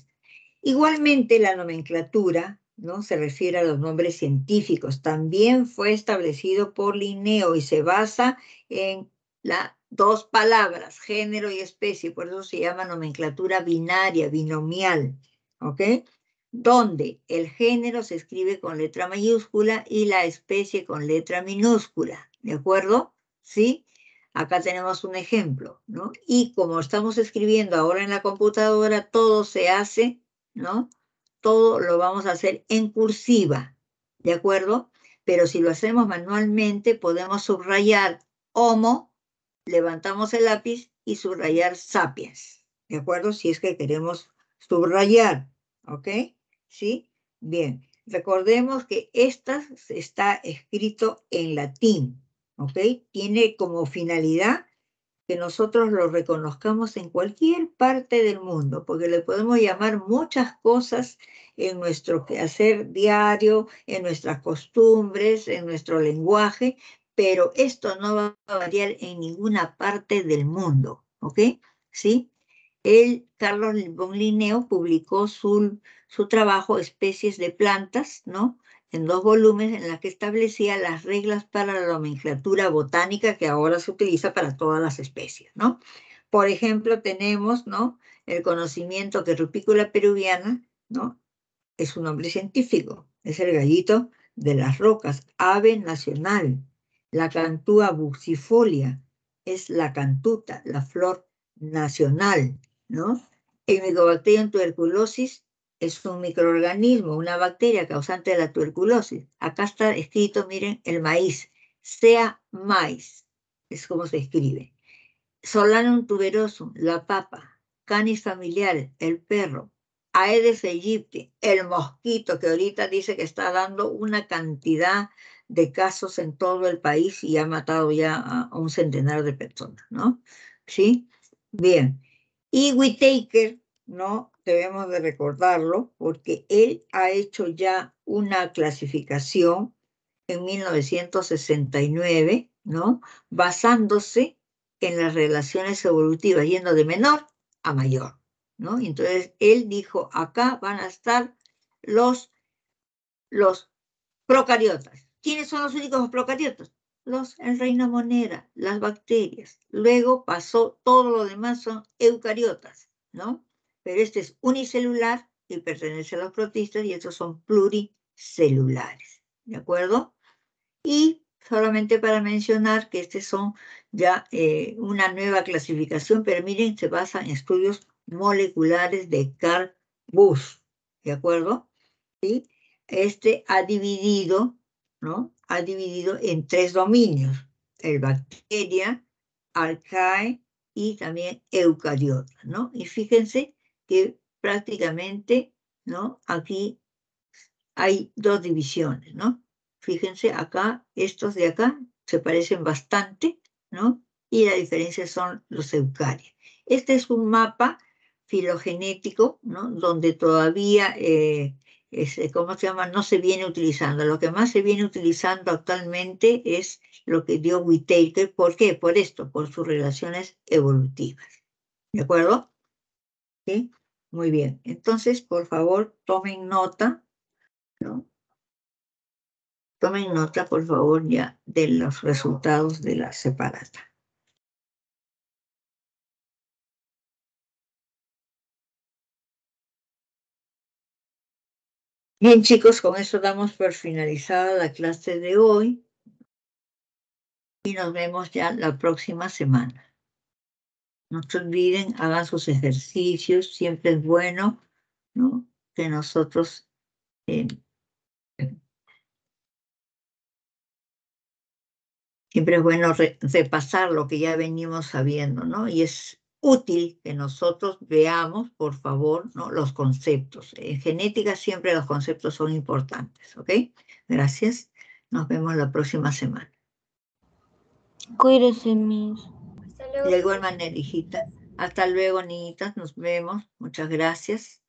Igualmente la nomenclatura, ¿no? Se refiere a los nombres científicos. También fue establecido por Linneo y se basa en las 2 palabras, género y especie, por eso se llama nomenclatura binaria, binomial, ¿ok? Donde el género se escribe con letra mayúscula y la especie con letra minúscula, ¿de acuerdo? ¿Sí? Acá tenemos un ejemplo, ¿no? Y como estamos escribiendo ahora en la computadora, todo se hace, ¿no? Todo lo vamos a hacer en cursiva, ¿de acuerdo? Pero si lo hacemos manualmente, podemos subrayar Homo, levantamos el lápiz y subrayar Sapiens, ¿de acuerdo? Si es que queremos subrayar, ¿ok? ¿Sí? Bien. Recordemos que esta está escrito en latín, ¿ok? Tiene como finalidad que nosotros lo reconozcamos en cualquier parte del mundo, porque le podemos llamar muchas cosas en nuestro quehacer diario, en nuestras costumbres, en nuestro lenguaje, pero esto no va a variar en ninguna parte del mundo, ¿ok? ¿Sí? Carlos von Linneo, publicó su trabajo Especies de plantas, ¿no? En 2 volúmenes en la que establecía las reglas para la nomenclatura botánica que ahora se utiliza para todas las especies, ¿no? Por ejemplo, tenemos, ¿no? El conocimiento que Rupícula peruviana, ¿no? Es un nombre científico, es el gallito de las rocas, ave nacional. La cantúa buxifolia es la cantuta, la flor nacional, ¿no? El Mycobacterium tuberculosis es un microorganismo, una bacteria causante de la tuberculosis. Acá está escrito, miren, el maíz, sea maíz, es como se escribe. Solanum tuberosum, la papa. Canis familiares, el perro. Aedes aegypti, el mosquito, que ahorita dice que está dando una cantidad de casos en todo el país y ha matado ya a un centenar de personas, ¿no? ¿Sí? Bien. Y Whittaker, ¿no? Debemos de recordarlo porque él ha hecho ya una clasificación en 1969, ¿no? Basándose en las relaciones evolutivas, yendo de menor a mayor, ¿no? Entonces, él dijo, acá van a estar los procariotas. ¿Quiénes son los únicos procariotas? El reino monera, las bacterias. Luego pasó, todo lo demás son eucariotas, ¿no? Pero este es unicelular y pertenece a los protistas y estos son pluricelulares, ¿de acuerdo? Y solamente para mencionar que estos son ya una nueva clasificación, pero miren, se basa en estudios moleculares de Carl Busch, ¿de acuerdo? ¿Sí? Este ha dividido, ¿no? Ha dividido en 3 dominios, el bacteria, archaea y también eucariota, ¿no? Y fíjense que prácticamente, ¿no? Aquí hay 2 divisiones, ¿no? Fíjense acá, estos de acá se parecen bastante, ¿no? Y la diferencia son los eucarios. Este es un mapa filogenético, ¿no? Donde todavía, ¿cómo se llama? No se viene utilizando. Lo que más se viene utilizando actualmente es lo que dio Whittaker. ¿Por qué? Por esto, por sus relaciones evolutivas. ¿De acuerdo? ¿Sí? Muy bien. Entonces, por favor, tomen nota, ¿no? Tomen nota, por favor, ya de los resultados de la separata. Bien, chicos, con eso damos por finalizada la clase de hoy y nos vemos ya la próxima semana. No se olviden, hagan sus ejercicios, siempre es bueno, ¿no? Que nosotros siempre es bueno repasar lo que ya venimos sabiendo, ¿no? Y es útil que nosotros veamos, por favor, ¿no? Los conceptos. En genética siempre los conceptos son importantes, ¿ok? Gracias. Nos vemos la próxima semana. Cuídese, mis. De igual manera, hijita. Hasta luego, niñitas. Nos vemos. Muchas gracias.